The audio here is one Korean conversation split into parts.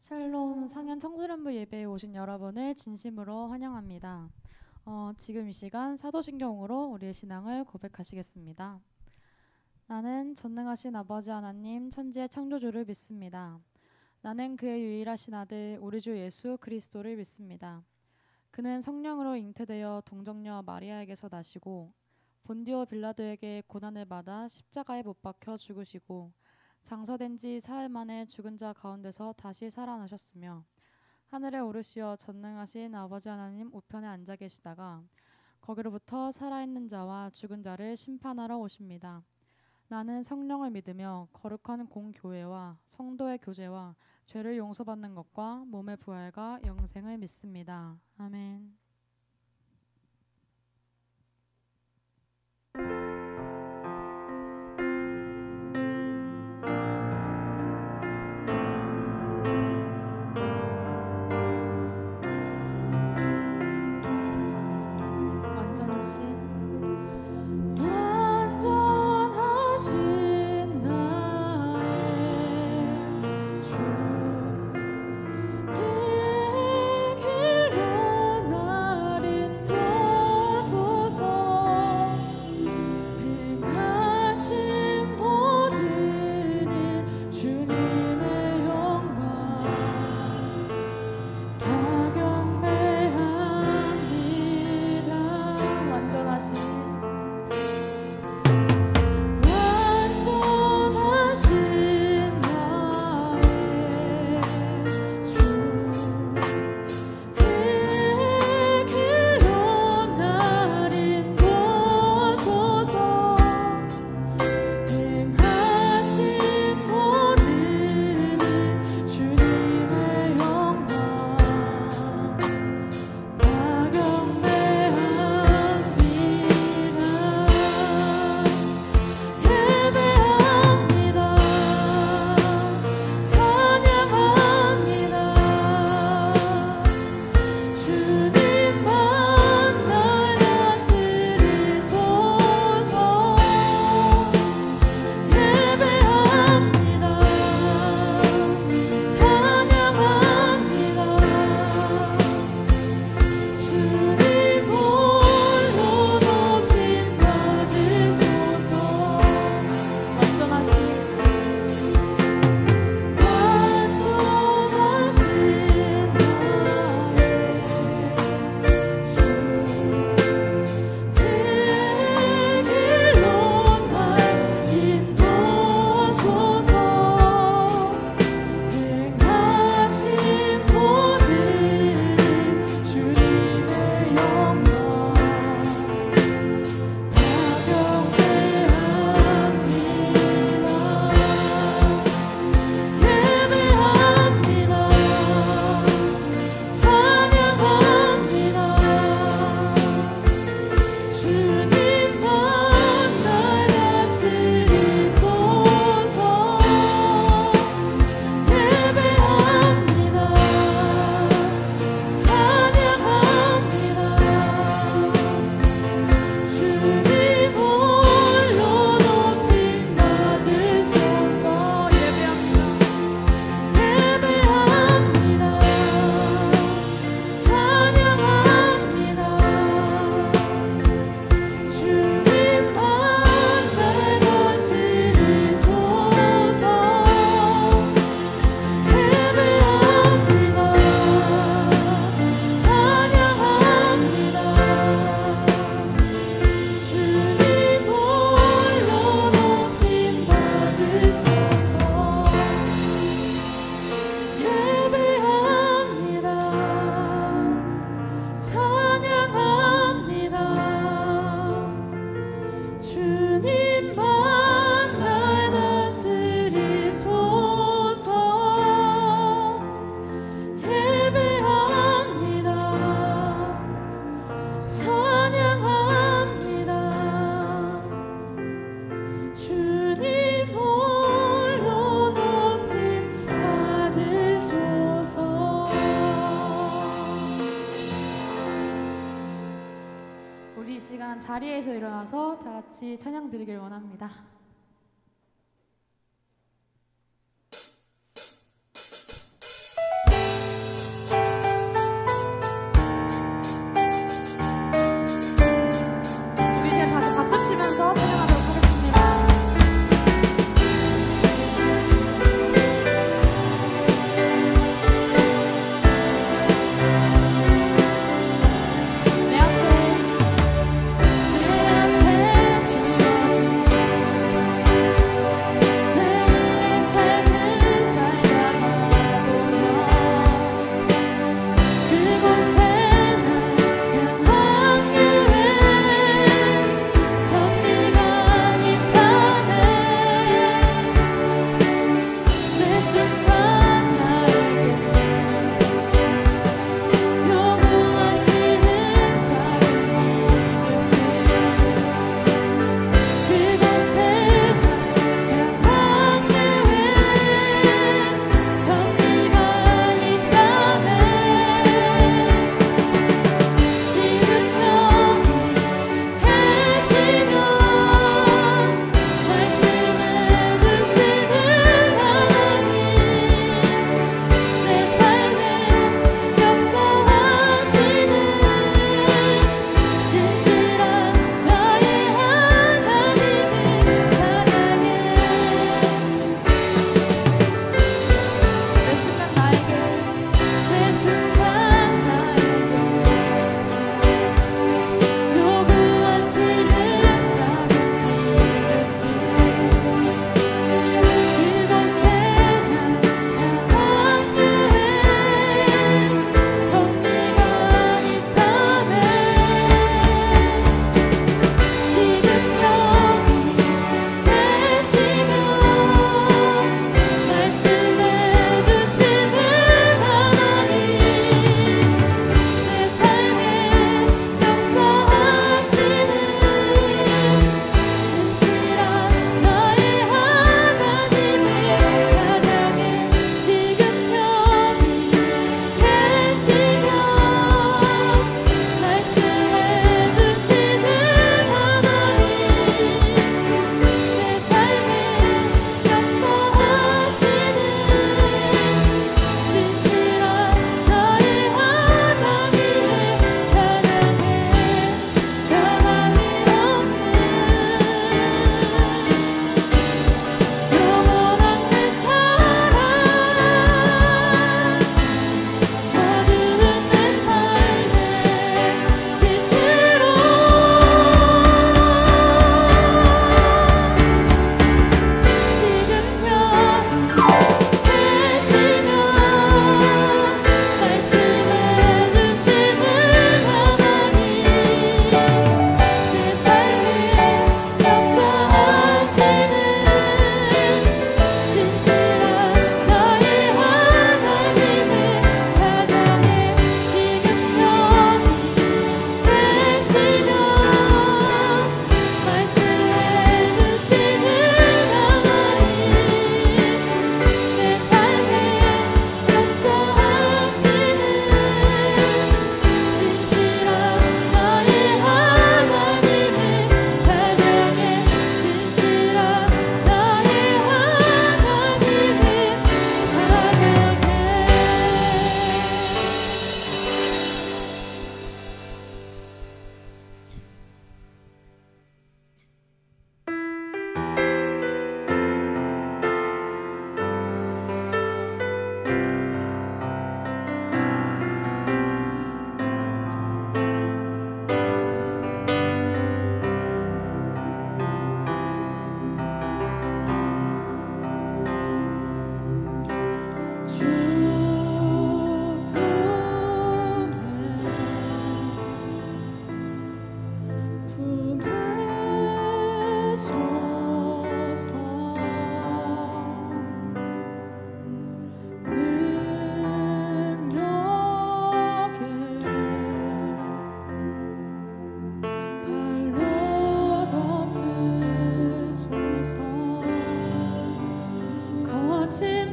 샬롬 상현 청소년부 예배에 오신 여러분을 진심으로 환영합니다. 지금 이 시간 사도신경으로 우리의 신앙을 고백하시겠습니다. 나는 전능하신 아버지 하나님 천지의 창조주를 믿습니다. 나는 그의 유일하신 아들 우리 주 예수 그리스도를 믿습니다. 그는 성령으로 잉태되어 동정녀 마리아에게서 나시고 본디오 빌라도에게 고난을 받아 십자가에 못 박혀 죽으시고 장사된 지 사흘 만에 죽은 자 가운데서 다시 살아나셨으며 하늘에 오르시어 전능하신 아버지 하나님 우편에 앉아 계시다가 거기로부터 살아있는 자와 죽은 자를 심판하러 오십니다. 나는 성령을 믿으며 거룩한 공교회와 성도의 교제와 죄를 용서받는 것과 몸의 부활과 영생을 믿습니다. 아멘. 자리에서 일어나서 다 같이 찬양 드리길 원합니다.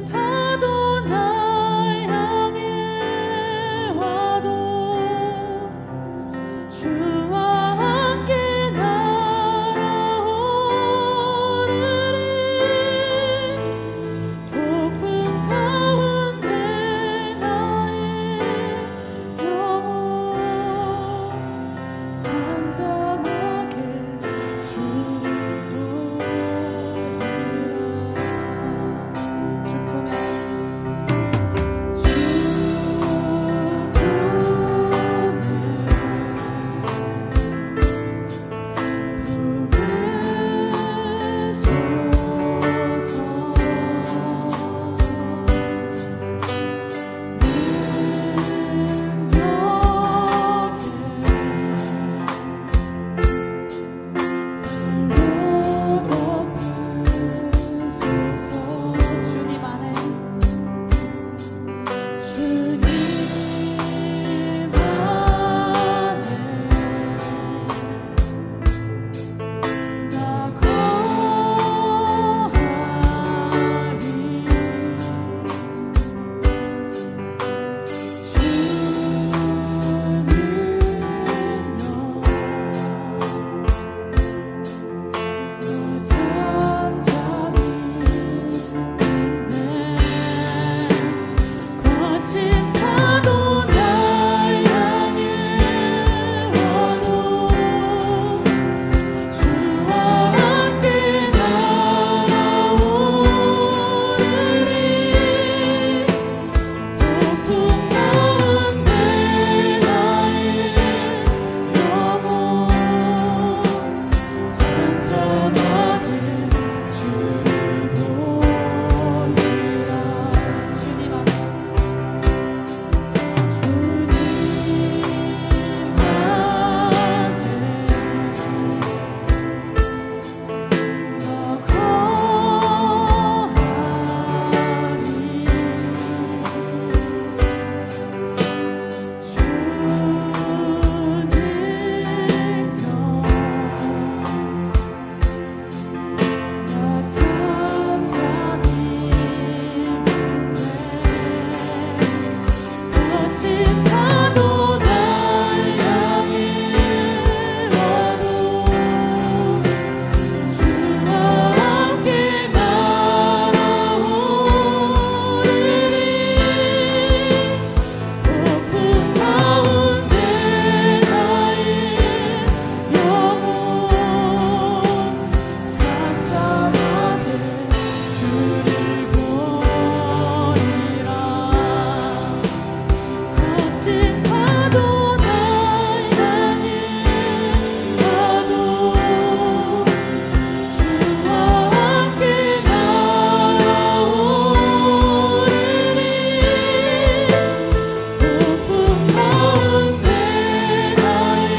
파도 날 향해 와도 주와 함께 날아오르리. 폭풍 가운데 나의 영혼 잠잠하게 주를 보리라. 주품에 주님 안에 나 거친 파도 날 향해 와도 주와 함께 날아오르리. 폭풍 가운데 나의 영혼 잠잠하게 주를 보리라. 주님 안에 거친 파도 날 향해 와도 주와 함께 날아오르리. 폭풍 가운데 나의 영혼 잠잠하게 주를 보리라. 거친 파도 날 향해 와도 주와 함께 날아오르리. 폭풍 가운데 나의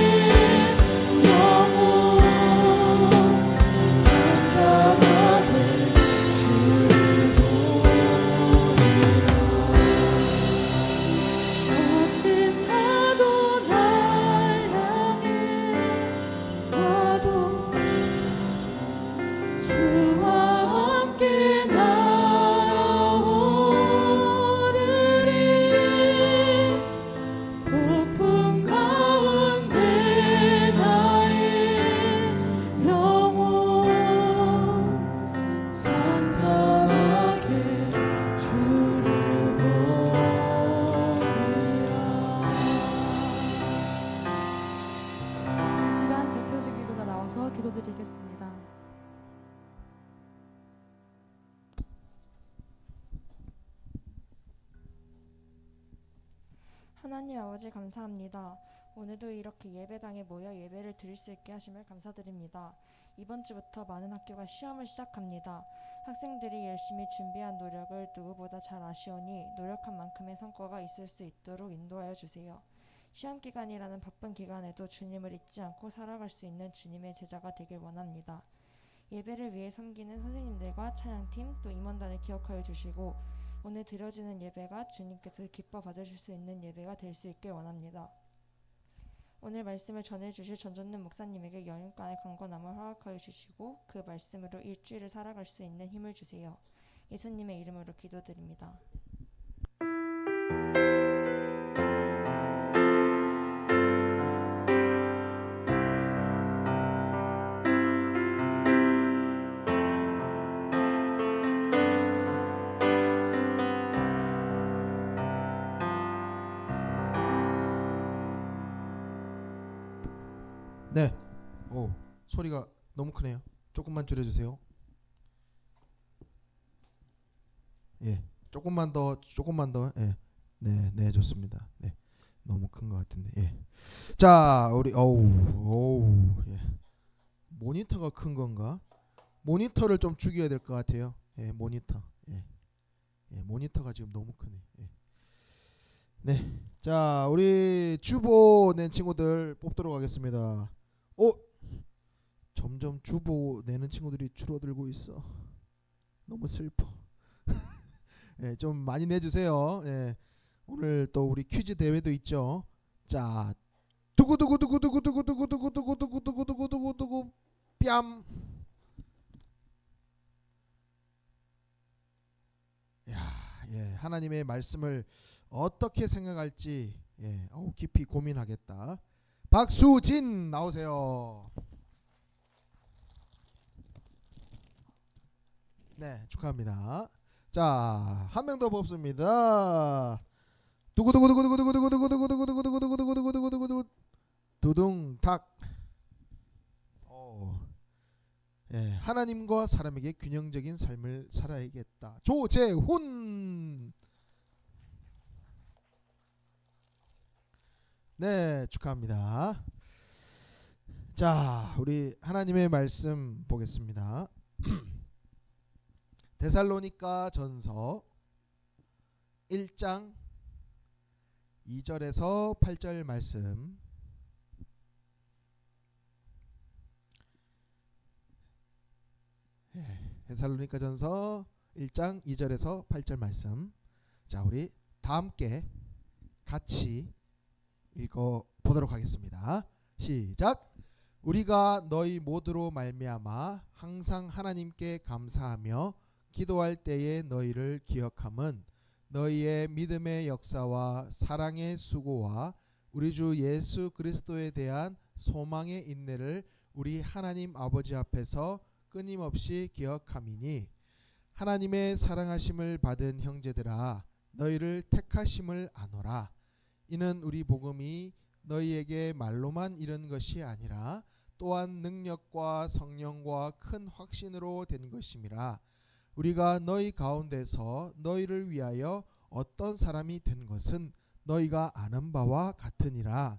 영혼 잠잠하게 주를 거친 파도 날 향해 와도 주와 함께 날아오르리. 폭풍 가운데 나의 영혼 잠잠하게 주를 보리라. 이 시간 대표적 기도자 나와서 기도드리겠습니다. 하나님 아버지 감사합니다. 오늘도 이렇게 예배당에 모여 예배를 드릴 수 있게 하심을 감사드립니다. 이번 주부터 많은 학교가 시험을 시작합니다. 학생들이 열심히 준비한 노력을 누구보다 잘 아시오니 노력한 만큼의 성과가 있을 수 있도록 인도하여 주세요. 시험 기간이라는 바쁜 기간에도 주님을 잊지 않고 살아갈 수 있는 주님의 제자가 되길 원합니다. 예배를 위해 섬기는 선생님들과 찬양팀 또 임원단을 기억하여 주시고 오늘 드려지는 예배가 주님께서 기뻐 받으실 수 있는 예배가 될 수 있길 원합니다. 오늘 말씀을 전해주실 전전능 목사님에게 여인간의 강건함을 허락하여 주시고 그 말씀으로 일주일을 살아갈 수 있는 힘을 주세요. 예수님의 이름으로 기도드립니다. 네. 오, 소리가 너무 크네요. 조금만 줄여주세요. 예, 조금만 더, 조금만 더. 예, 네, 좋습니다. 네, 너무 큰 것 같은데. 예. 자, 우리 예. 모니터가 큰 건가? 모니터를 좀 죽여야 될 것 같아요. 예, 모니터. 예, 모니터가 지금 너무 크네. 예. 네, 자, 우리 주보 낸 친구들 뽑도록 하겠습니다. 점점 주보 내는 친구들이 줄어들고 있어. 너무 슬퍼. 예, 좀 많이 내주세요. 예, 오늘 또 우리 퀴즈 대회도 있죠. 자, 두구두구두구두구두구두구두구두구두구두구두구두구두구 뺨. 야, 예, 하나님의 말씀을 어떻게 생각할지 깊이 고민하겠다. 박수진 나오세요. 네, 축하합니다. 자, 한 명 더 뽑습니다. 두구두구두구두구두구두구두구두구두구두구두구두구두구두구두구두구 두둥탁. 하나님과 사람에게 균형적인 삶을 살아야겠다. 조재훈. 네, 축하합니다. 자, 우리 하나님의 말씀 보겠습니다. 데살로니가 전서 1장 2절에서 8절 말씀. 데살로니가 전서 1장 2절에서 8절 말씀. 자, 우리 다 함께 같이 읽어 보도록 하겠습니다. 시작. 우리가 너희 모두로 말미암아 항상 하나님께 감사하며 기도할 때에 너희를 기억함은 너희의 믿음의 역사와 사랑의 수고와 우리 주 예수 그리스도에 대한 소망의 인내를 우리 하나님 아버지 앞에서 끊임없이 기억함이니 하나님의 사랑하심을 받은 형제들아 너희를 택하심을 아노라. 이는 우리 복음이 너희에게 말로만 이른 것이 아니라 또한 능력과 성령과 큰 확신으로 된 것임이라. 우리가 너희 가운데서 너희를 위하여 어떤 사람이 된 것은 너희가 아는 바와 같으니라.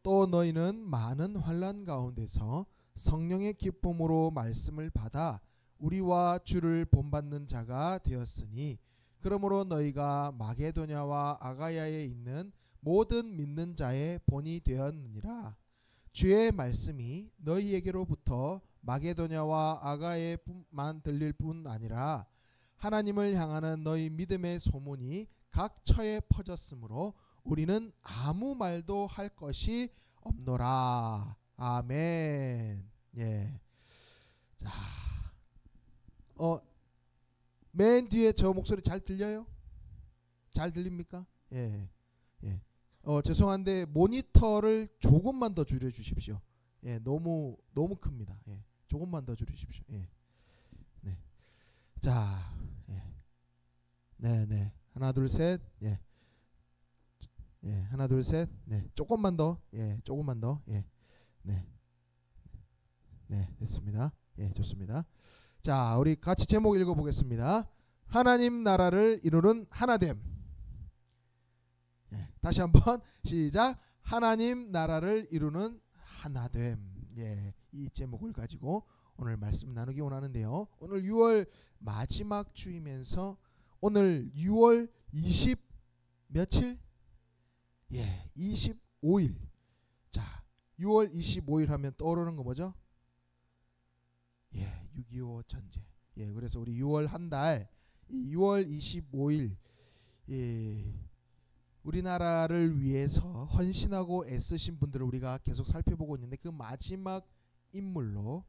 또 너희는 많은 환난 가운데서 성령의 기쁨으로 말씀을 받아 우리와 주를 본받는 자가 되었으니 그러므로 너희가 마게도냐와 아가야에 있는 모든 믿는 자의 본이 되었느니라. 주의 말씀이 너희에게로부터 마게도냐와 아가야에만 들릴 뿐 아니라 하나님을 향하는 너희 믿음의 소문이 각 처에 퍼졌으므로 우리는 아무 말도 할 것이 없노라. 아멘. 예. 자, 맨 뒤에 저 목소리 잘 들려요? 잘 들립니까? 예. 죄송한데 모니터를 조금만 더 줄여 주십시오. 예, 너무 큽니다. 예, 조금만 더 줄여 주십시오. 예. 네. 자, 네. 하나 둘 셋. 예. 하나 둘 셋. 네. 조금만 더. 조금만 더. 네. 됐습니다. 좋습니다. 자, 우리 같이 제목 읽어 보겠습니다. 하나님 나라를 이루는 하나됨. 다시 한번 시작. 하나님 나라를 이루는 하나됨. 이 제목을 가지고 오늘 말씀 나누기 원하는데요. 오늘 6월 마지막 주이면서 오늘 6월 20 며칠? 25일. 자, 6월 25일 하면 떠오르는 거 뭐죠? 6.25 전쟁. 그래서 우리 6월 한 달 6월 25일 우리나라를 위해서 헌신하고 애쓰신 분들을 우리가 계속 살펴보고 있는데 그 마지막 인물로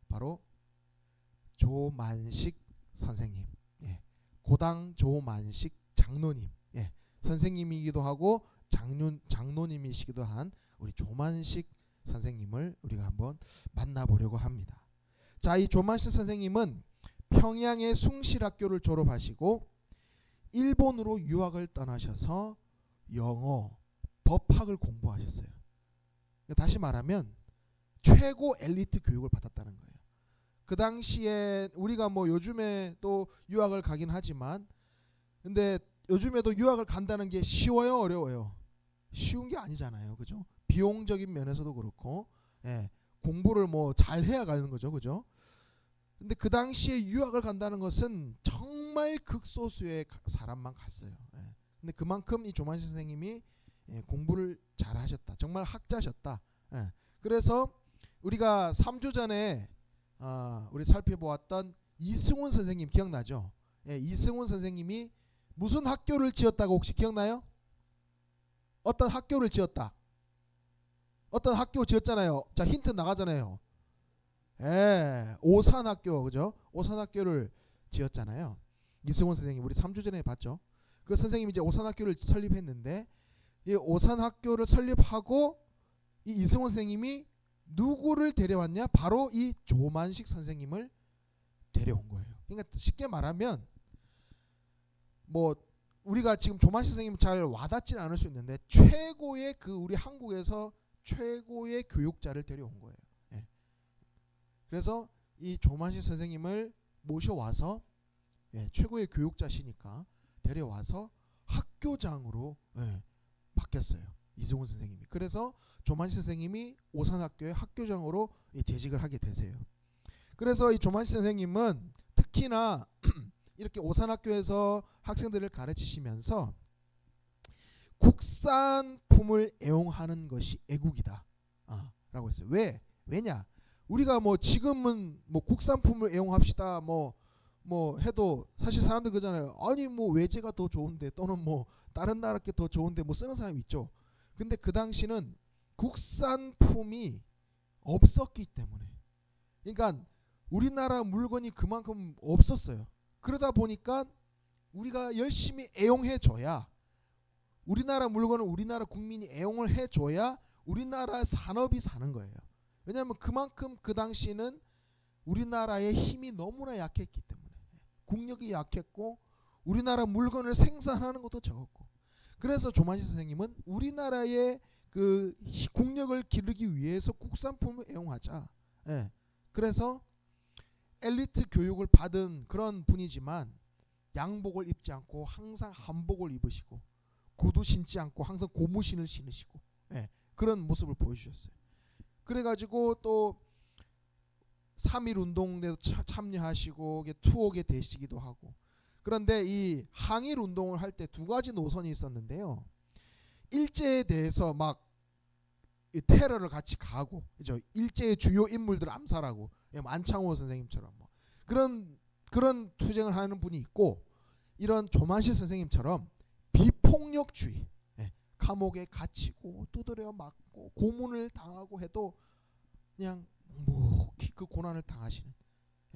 바로 조만식 선생님, 예, 고당 조만식 장로님, 예, 선생님이기도 하고 장로님이시기도 한 우리 조만식 선생님을 우리가 한번 만나보려고 합니다. 자, 이 조만식 선생님은 평양의 숭실학교를 졸업하시고 일본으로 유학을 떠나셔서 영어, 법학을 공부하셨어요. 다시 말하면 최고 엘리트 교육을 받았다는 거예요. 그 당시에 우리가 뭐 요즘에 또 유학을 가긴 하지만 근데 요즘에도 유학을 간다는 게 쉬워요, 어려워요? 쉬운 게 아니잖아요. 그죠? 비용적인 면에서도 그렇고, 예, 공부를 뭐 잘해야 가는 거죠. 그죠? 근데 그 당시에 유학을 간다는 것은 정말 극소수의 사람만 갔어요. 예. 근데 그만큼 이 조만식 선생님이, 예, 공부를 잘하셨다. 정말 학자셨다. 예. 그래서 우리가 3주 전에 우리 살펴보았던 이승훈 선생님 기억나죠? 예, 이승훈 선생님이 무슨 학교를 지었다고 혹시 기억나요? 어떤 학교를 지었다. 어떤 학교 지었잖아요. 자, 힌트 나가잖아요. 예, 오산학교, 그죠? 오산학교를 지었잖아요. 이승훈 선생님 우리 3주 전에 봤죠. 그 선생님이 이제 오산학교를 설립했는데 이 오산학교를 설립하고 이 이승훈 선생님이 누구를 데려왔냐? 바로 이 조만식 선생님을 데려온 거예요. 그러니까 쉽게 말하면 뭐 우리가 지금 조만식 선생님 잘 와닿지는 않을 수 있는데 최고의 그 우리 한국에서 최고의 교육자를 데려온 거예요. 예. 그래서 이 조만식 선생님을 모셔와서, 예, 최고의 교육자시니까 데려와서 학교장으로, 예, 바뀌었어요. 이승훈 선생님이. 그래서 조만식 선생님이 오산학교의 학교장으로 재직을 하게 되세요. 그래서 이 조만식 선생님은 특히나 이렇게 오산학교에서 학생들을 가르치시면서 국산품을 애용하는 것이 애국이다, 라고 했어요. 왜냐? 우리가 뭐 지금은 뭐 국산품을 애용합시다 뭐 해도 사실 사람들 그러잖아요. 아니 뭐 외제가 더 좋은데 또는 뭐 다른 나라 게 더 좋은데 뭐 쓰는 사람이 있죠. 근데 그 당시는 국산품이 없었기 때문에, 그러니까 우리나라 물건이 그만큼 없었어요. 그러다 보니까 우리가 열심히 애용해 줘야, 우리나라 물건을 우리나라 국민이 애용을 해줘야 우리나라 산업이 사는 거예요. 왜냐하면 그만큼 그 당시는 우리나라의 힘이 너무나 약했기 때문에, 국력이 약했고 우리나라 물건을 생산하는 것도 적었고, 그래서 조만식 선생님은 우리나라의 그 국력을 기르기 위해서 국산품을 애용하자, 예, 그래서 엘리트 교육을 받은 그런 분이지만 양복을 입지 않고 항상 한복을 입으시고 구두 신지 않고 항상 고무신을 신으시고, 예, 그런 모습을 보여주셨어요. 그래가지고 또 3.1 운동에도 참여하시고 투옥에 되시기도 하고. 그런데 이 항일 운동을 할 때 두 가지 노선이 있었는데요. 일제에 대해서 막 테러를 같이 가고, 그죠? 일제의 주요 인물들을 암살하고, 예, 안창호 선생님처럼 뭐 그런 투쟁을 하는 분이 있고, 이런 조만식 선생님처럼 비폭력주의, 예, 감옥에 갇히고 두드려 맞고 고문을 당하고 해도 그냥 묵묵히 그 고난을 당하시는,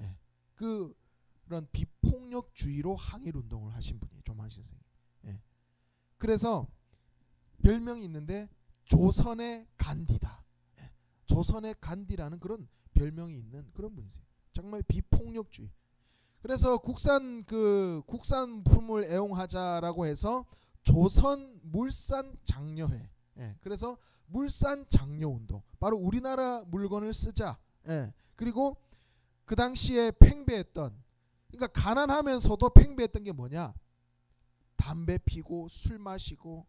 예, 그런 비폭력주의로 항일 운동을 하신 분이에요, 조만식 선생님. 예. 그래서 별명이 있는데 조선의 간디다, 예, 조선의 간디라는 그런 별명이 있는 그런 분이세요. 정말 비폭력주의. 그래서 국산품을 애용하자라고 해서 조선 물산 장려회, 예, 그래서 물산 장려 운동, 바로 우리나라 물건을 쓰자, 예, 그리고 그 당시에 팽배했던, 그러니까 가난하면서도 팽배했던 게 뭐냐? 담배 피고 술 마시고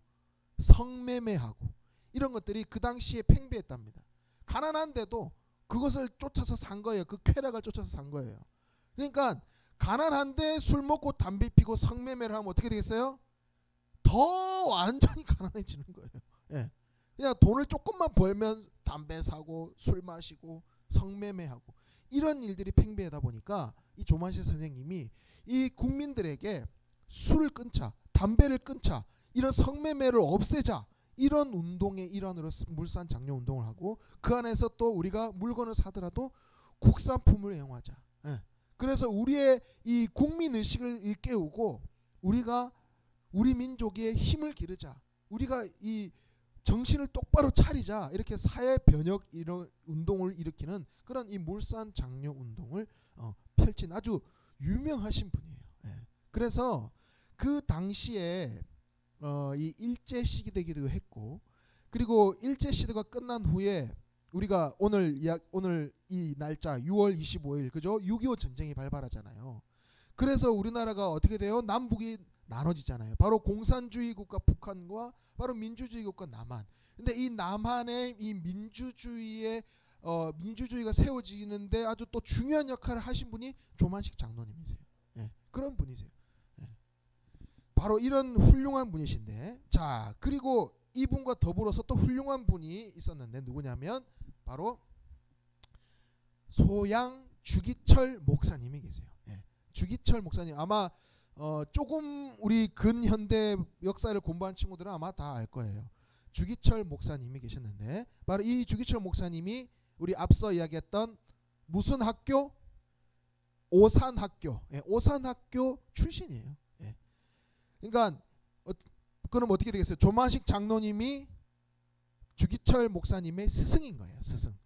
성매매하고 이런 것들이 그 당시에 팽배했답니다. 가난한데도 그것을 쫓아서 산 거예요. 그 쾌락을 쫓아서 산 거예요. 그러니까 가난한데 술 먹고 담배 피고 성매매를 하면 어떻게 되겠어요? 더 완전히 가난해지는 거예요. 예. 그냥 돈을 조금만 벌면 담배 사고 술 마시고 성매매하고 이런 일들이 팽배하다 보니까 이 조만식 선생님이 이 국민들에게 술을 끊자, 담배를 끊자, 이런 성매매를 없애자, 이런 운동의 일환으로 물산 장려 운동을 하고, 그 안에서 또 우리가 물건을 사더라도 국산품을 애용하자, 예, 그래서 우리의 이 국민 의식을 일깨우고 우리가 우리 민족의 힘을 기르자. 우리가 이 정신을 똑바로 차리자. 이렇게 사회 변혁 이런 운동을 일으키는 그런 이 물산 장려 운동을 펼친 아주 유명하신 분이에요. 예. 그래서 그 당시에 이 일제 시대이기도 했고, 그리고 일제 시대가 끝난 후에 우리가 오늘 이 날짜 6월 25일 그죠? 6.25 전쟁이 발발하잖아요. 그래서 우리나라가 어떻게 돼요? 남북이 나눠지잖아요. 바로 공산주의 국가 북한과 바로 민주주의 국가 남한. 근데 이 남한의 이 민주주의가 세워지는데 아주 또 중요한 역할을 하신 분이 조만식 장로님이세요. 예, 그런 분이세요. 예. 바로 이런 훌륭한 분이신데, 자, 그리고 이분과 더불어서 또 훌륭한 분이 있었는데 누구냐면 바로 소양 주기철 목사님이 계세요. 예. 주기철 목사님 아마 조금 우리 근현대 역사를 공부한 친구들은 아마 다 알 거예요. 주기철 목사님이 계셨는데 바로 이 주기철 목사님이 우리 앞서 이야기했던 무슨 학교? 오산학교. 예, 오산학교 출신이에요. 예. 그러니까 그럼 어떻게 되겠어요? 조만식 장로님이 주기철 목사님의 스승인 거예요. 스승.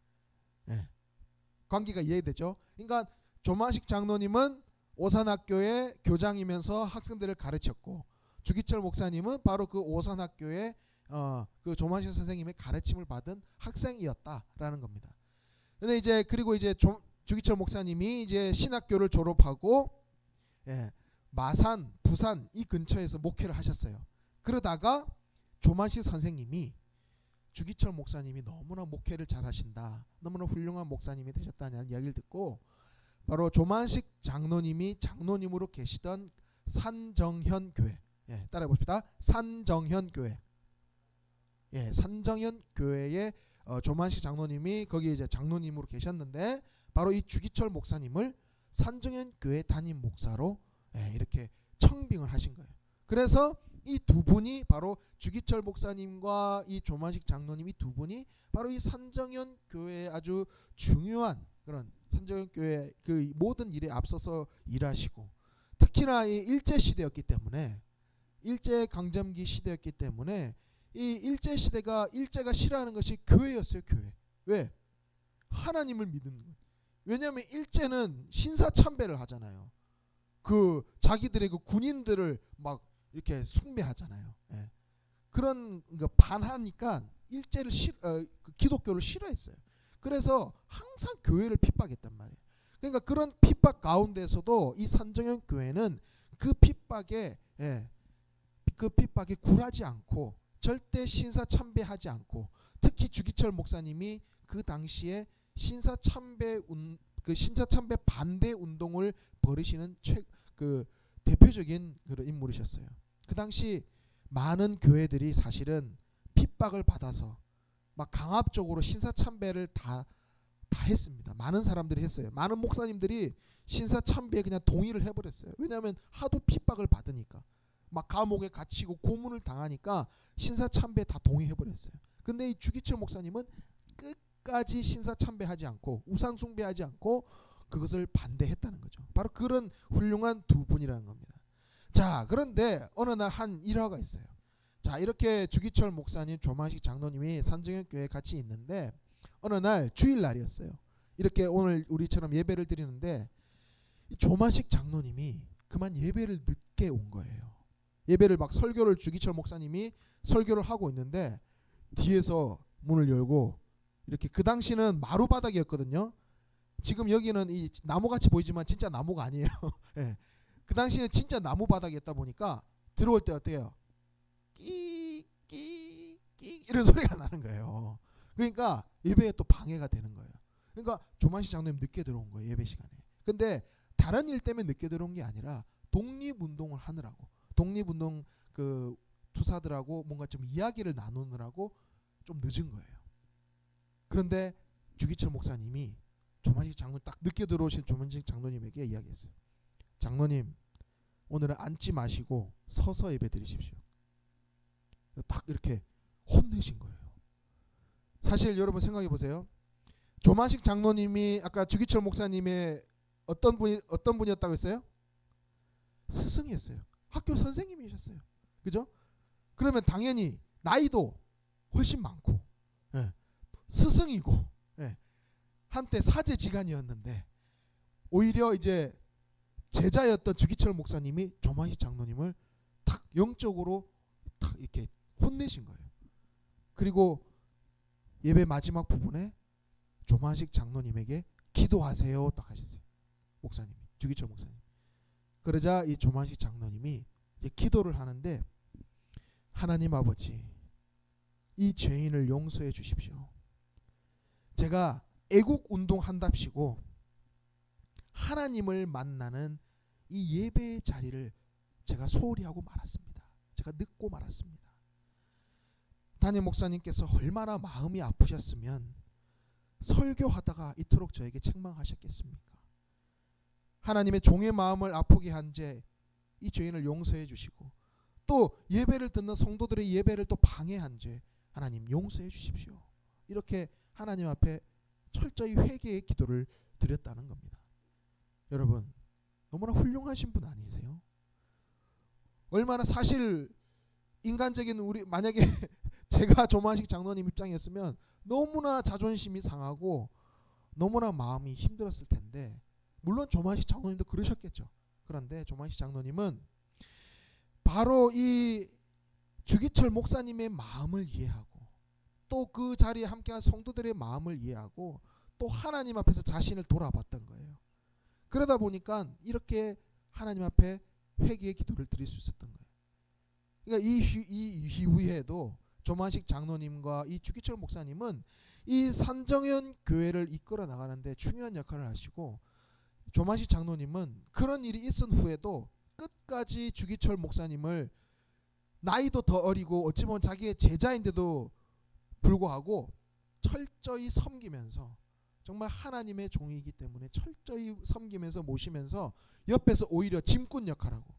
예. 관계가 이해되죠? 그러니까 조만식 장로님은 오산학교의 교장이면서 학생들을 가르쳤고, 주기철 목사님은 바로 그 오산학교의 그 조만식 선생님의 가르침을 받은 학생이었다라는 겁니다. 근데 이제 그리고 이제 주기철 목사님이 이제 신학교를 졸업하고 마산, 부산 이 근처에서 목회를 하셨어요. 그러다가 조만식 선생님이 주기철 목사님이 너무나 목회를 잘하신다, 너무나 훌륭한 목사님이 되셨다는 이야기를 듣고 바로 조만식 장로님이 장로님으로 계시던 산정현 교회, 따라해 봅시다. 산정현 교회. 산정현 교회에 조만식 장로님이 거기 이제 장로님으로 계셨는데 바로 이 주기철 목사님을 산정현 교회 담임 목사로 이렇게 청빙을 하신 거예요. 그래서 이 두 분이 바로 주기철 목사님과 이 조만식 장로님 이 두 분이 바로 이 산정현 교회의 아주 중요한 그런 산정현 교회 그 모든 일에 앞서서 일하시고, 특히나 이 일제 시대였기 때문에, 일제 강점기 시대였기 때문에 이 일제 시대가 일제가 싫어하는 것이 교회였어요. 교회. 왜? 하나님을 믿는 것. 왜냐하면 일제는 신사참배를 하잖아요. 그 자기들의 그 군인들을 막 이렇게 숭배하잖아요. 예. 그런 거 반하니까 일제를 그 기독교를 싫어했어요. 그래서 항상 교회를 핍박했단 말이에요. 그러니까 그런 핍박 가운데서도 이 산정현 교회는 그 핍박에 굴하지 않고 절대 신사참배하지 않고, 특히 주기철 목사님이 그 당시에 신사참배 반대 운동을 벌이시는 그 대표적인 그런 인물이셨어요. 그 당시 많은 교회들이 사실은 핍박을 받아서 막 강압적으로 신사참배를 다 했습니다. 많은 사람들이 했어요. 많은 목사님들이 신사참배에 그냥 동의를 해버렸어요. 왜냐하면 하도 핍박을 받으니까 막 감옥에 갇히고 고문을 당하니까 신사참배에 다 동의해버렸어요. 근데 이 주기철 목사님은 끝까지 신사참배하지 않고 우상숭배하지 않고 그것을 반대했다는 거죠. 바로 그런 훌륭한 두 분이라는 겁니다. 자, 그런데 어느 날 한 일화가 있어요. 자, 이렇게 주기철 목사님, 조만식 장로님이 산정현 교회에 같이 있는데 어느 날 주일날이었어요. 이렇게 오늘 우리처럼 예배를 드리는데 이 조만식 장로님이 그만 예배를 늦게 온 거예요. 예배를 막 설교를 주기철 목사님이 설교를 하고 있는데 뒤에서 문을 열고, 이렇게 그 당시는 마루바닥이었거든요. 지금 여기는 이 나무같이 보이지만 진짜 나무가 아니에요. 예. 그 당시에는 진짜 나무 바닥이었다 보니까 들어올 때 어때요? 끼 이런 소리가 나는 거예요. 그러니까 예배에 또 방해가 되는 거예요. 그러니까 조만식 장로님 늦게 들어온 거예요, 예배 시간에. 근데 다른 일 때문에 늦게 들어온 게 아니라 독립운동을 하느라고, 독립운동 그 투사들하고 뭔가 좀 이야기를 나누느라고 좀 늦은 거예요. 그런데 주기철 목사님이 조만식 장로님 딱 늦게 들어오신 조만식 장로님에게 이야기했어요. 장로님, 오늘은 앉지 마시고 서서 예배 드리십시오. 딱 이렇게 혼내신 거예요. 사실 여러분 생각해 보세요. 조만식 장로님이 아까 주기철 목사님의 어떤 분이었다고 했어요? 스승이었어요. 학교 선생님이셨어요. 그죠? 그러면 당연히 나이도 훨씬 많고, 예, 스승이고, 예, 한때 사제지간이었는데 오히려 이제 제자였던 주기철 목사님이 조만식 장로님을 탁 영적으로 탁 이렇게 혼내신 거예요. 그리고 예배 마지막 부분에 조만식 장로님에게 기도하세요 딱 하셨어요. 목사님이, 주기철 목사님. 그러자 이 조만식 장로님이 이제 기도를 하는데, 하나님 아버지, 이 죄인을 용서해 주십시오. 제가 애국 운동 한답시고 하나님을 만나는 이 예배의 자리를 제가 소홀히 하고 말았습니다. 제가 늦고 말았습니다. 담임 목사님께서 얼마나 마음이 아프셨으면 설교하다가 이토록 저에게 책망하셨겠습니까? 하나님의 종의 마음을 아프게 한 죄, 이 죄인을 용서해 주시고, 또 예배를 듣는 성도들의 예배를 또 방해한 죄, 하나님 용서해 주십시오. 이렇게 하나님 앞에 철저히 회개의 기도를 드렸다는 겁니다. 여러분, 너무나 훌륭하신 분 아니세요? 얼마나, 사실 인간적인 우리, 만약에 제가 조만식 장로님 입장이었으면 너무나 자존심이 상하고 너무나 마음이 힘들었을 텐데, 물론 조만식 장로님도 그러셨겠죠. 그런데 조만식 장로님은 바로 이 주기철 목사님의 마음을 이해하고, 또 그 자리에 함께한 성도들의 마음을 이해하고, 또 하나님 앞에서 자신을 돌아봤던 거예요. 그러다 보니까 이렇게 하나님 앞에 회개의 기도를 드릴 수 있었던 거예요. 그러니까 이 이후에도 조만식 장로님과 이 주기철 목사님은 이 산정현 교회를 이끌어 나가는데 중요한 역할을 하시고, 조만식 장로님은 그런 일이 있은 후에도 끝까지 주기철 목사님을, 나이도 더 어리고 어찌 보면 자기의 제자인데도 불구하고 철저히 섬기면서, 정말 하나님의 종이기 때문에 철저히 섬기면서 모시면서 옆에서 오히려 짐꾼 역할하고,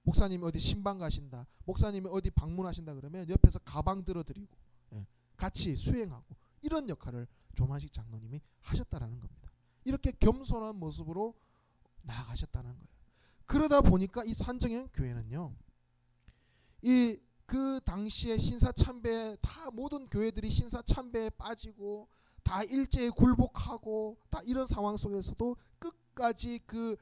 목사님이 어디 신방 가신다, 목사님이 어디 방문하신다 그러면 옆에서 가방 들어드리고, 예, 같이 수행하고, 이런 역할을 조만식 장로님이 하셨다라는 겁니다. 이렇게 겸손한 모습으로 나아가셨다는 거예요. 그러다 보니까 이 산정현 교회는요, 그 당시에 신사참배, 다 모든 교회들이 신사참배에 빠지고 다 일제에 굴복하고 다 이런 상황 속에서도 끝까지 그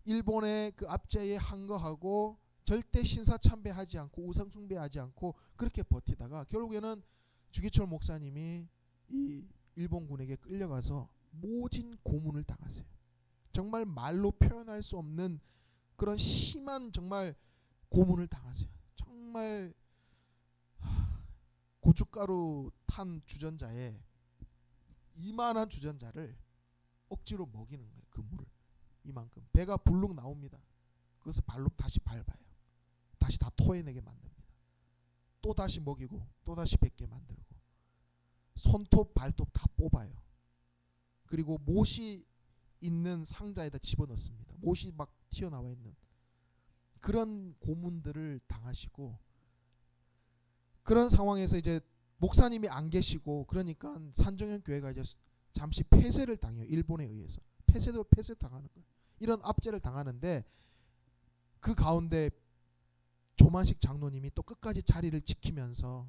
일본의 그 압제에 항거하고 절대 신사참배하지 않고 우상숭배하지 않고 그렇게 버티다가 결국에는 주기철 목사님이 이 일본군에게 끌려가서 모진 고문을 당하세요. 정말 말로 표현할 수 없는 그런 심한 정말 고문을 당하세요. 정말 고춧가루 탄 주전자에 이만한 주전자를 억지로 먹이는 거예요. 그 물을 이만큼, 배가 불룩 나옵니다. 그것을 발로 다시 밟아요. 다시 다 토해내게 만듭니다. 또 다시 먹이고 또 다시 뱉게 만들고, 손톱 발톱 다 뽑아요. 그리고 못이 있는 상자에다 집어넣습니다. 못이 막 튀어나와 있는 그런 고문들을 당하시고, 그런 상황에서 이제 목사님이 안 계시고, 그러니까 산정현 교회가 이제 잠시 폐쇄를 당해요. 일본에 의해서 폐쇄 당하는 거예요. 이런 압제를 당하는데, 그 가운데 조만식 장로님이 또 끝까지 자리를 지키면서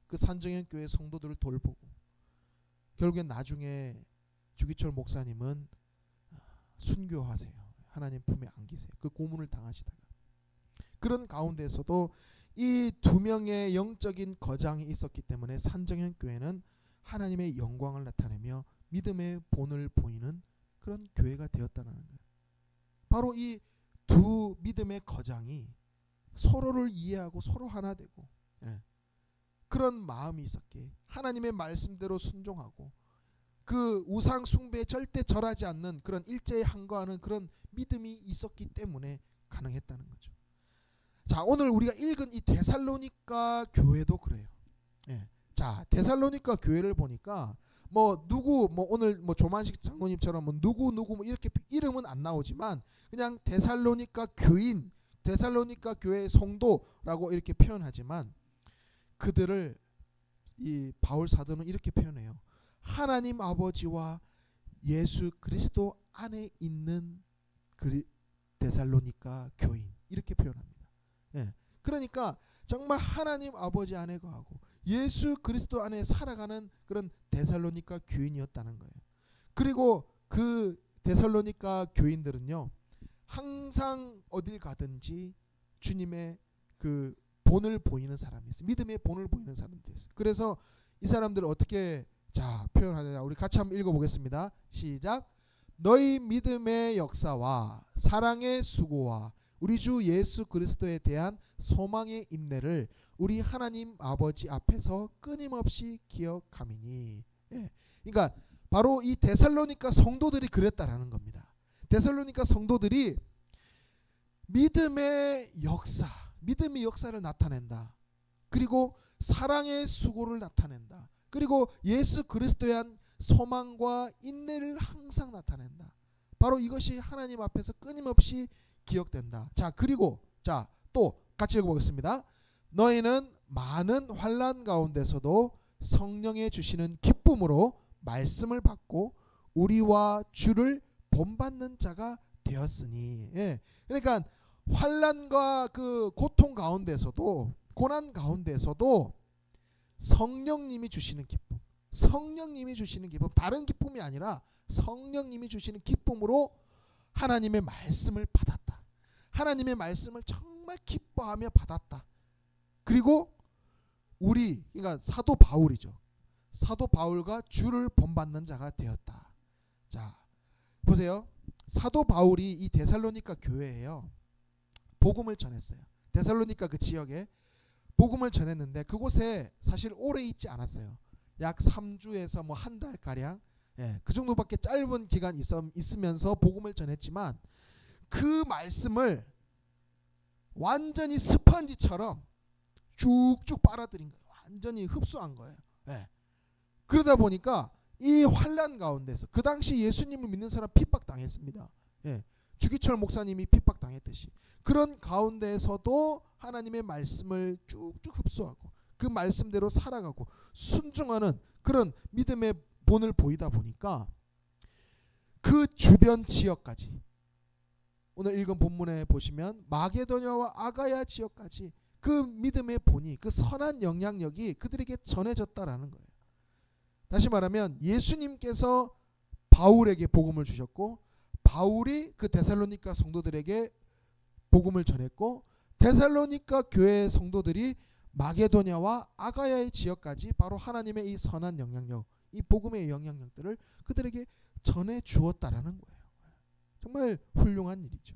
그 산정현 교회 성도들을 돌보고, 결국엔 나중에 주기철 목사님은 순교하세요. 하나님 품에 안기세요. 그 고문을 당하시다가. 그런 가운데서도 이 두 명의 영적인 거장이 있었기 때문에 산정현 교회는 하나님의 영광을 나타내며 믿음의 본을 보이는 그런 교회가 되었다는 거예요. 바로 이 두 믿음의 거장이 서로를 이해하고 서로 하나 되고, 예, 그런 마음이 있었기에 하나님의 말씀대로 순종하고 그 우상 숭배에 절대 절하지 않는 그런 일제에 항거하는 그런 믿음이 있었기 때문에 가능했다는 거죠. 자, 오늘 우리가 읽은 이 데살로니가 교회도 그래요. 예. 자, 데살로니가 교회를 보니까 누구 오늘 조만식 장로님처럼 누구 이렇게 이름은 안 나오지만 그냥 데살로니가 교인, 데살로니가 교회의 성도라고 이렇게 표현하지만, 그들을 이 바울 사도는 이렇게 표현해요. 하나님 아버지와 예수 그리스도 안에 있는 데살로니가 교인 이렇게 표현합니다. 예. 그러니까 정말 하나님 아버지 안에 거하고 예수 그리스도 안에 살아가는 그런 데살로니가 교인이었다는 거예요. 그리고 그 데살로니가 교인들은요, 항상 어딜 가든지 주님의 그 본을 보이는 사람이었어요. 믿음의 본을 보이는 사람들이었어요. 그래서 이 사람들을 어떻게 표현하느냐, 우리 같이 한번 읽어보겠습니다. 시작. 너희 믿음의 역사와 사랑의 수고와 우리 주 예수 그리스도에 대한 소망의 인내를 우리 하나님 아버지 앞에서 끊임없이 기억함이니. 예. 그러니까 바로 이 데살로니가 성도들이 그랬다라는 겁니다. 데살로니가 성도들이 믿음의 역사를 나타낸다. 그리고 사랑의 수고를 나타낸다. 그리고 예수 그리스도에 대한 소망과 인내를 항상 나타낸다. 바로 이것이 하나님 앞에서 끊임없이 기억된다. 자, 그리고 또 같이 읽어보겠습니다. 너희는 많은 환난 가운데서도 성령의 주시는 기쁨으로 말씀을 받고 우리와 주를 본받는 자가 되었으니. 예. 그러니까 환난과 그 고통 가운데서도, 고난 가운데서도 성령님이 주시는 기쁨, 성령님이 주시는 기쁨, 다른 기쁨이 아니라 성령님이 주시는 기쁨으로 하나님의 말씀을 받았다. 하나님의 말씀을 정말 기뻐하며 받았다. 그리고 그러니까 사도 바울이죠. 사도 바울과 주를 본받는 자가 되었다. 자, 보세요. 사도 바울이 이 데살로니가 교회에요, 복음을 전했어요. 데살로니가 그 지역에 복음을 전했는데 그곳에 사실 오래 있지 않았어요. 약 3주에서 뭐 한 달 가량, 예, 그 정도밖에 짧은 기간 있으면서 복음을 전했지만 그 말씀을 완전히 스펀지처럼 쭉쭉 빨아들인 거예요. 완전히 흡수한 거예요. 예. 그러다 보니까 이 환난 가운데서, 그 당시 예수님을 믿는 사람 핍박당했습니다. 예. 주기철 목사님이 핍박당했듯이 그런 가운데에서도 하나님의 말씀을 쭉쭉 흡수하고 그 말씀대로 살아가고 순종하는 그런 믿음의 본을 보이다 보니까 그 주변 지역까지, 오늘 읽은 본문에 보시면 마게도냐와 아가야 지역까지 그 믿음의 본이, 그 선한 영향력이 그들에게 전해졌다라는 거예요. 다시 말하면 예수님께서 바울에게 복음을 주셨고 바울이 그 데살로니가 성도들에게 복음을 전했고 데살로니가 교회 성도들이 마게도냐와 아가야의 지역까지 바로 하나님의 이 선한 영향력, 이 복음의 영향력들을 그들에게 전해 주었다라는 거예요. 정말 훌륭한 일이죠.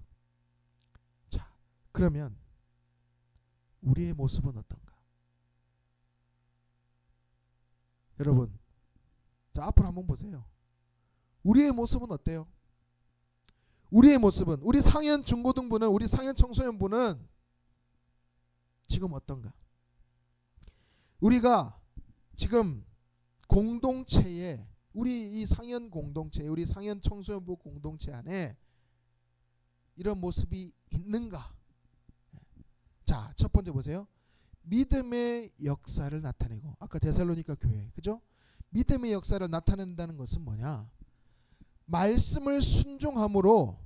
자, 그러면 우리의 모습은 어떤가? 여러분, 자, 앞으로 한번 보세요. 우리의 모습은 어때요? 우리의 모습은, 우리 상현 중고등부는, 우리 상현 청소년부는 지금 어떤가? 우리가 지금 공동체에, 우리 이 상현 공동체, 우리 상현 청소년부 공동체 안에 이런 모습이 있는가? 자, 첫 번째 보세요. 믿음의 역사를 나타내고, 아까 데살로니가 교회, 그죠? 믿음의 역사를 나타낸다는 것은 뭐냐? 말씀을 순종함으로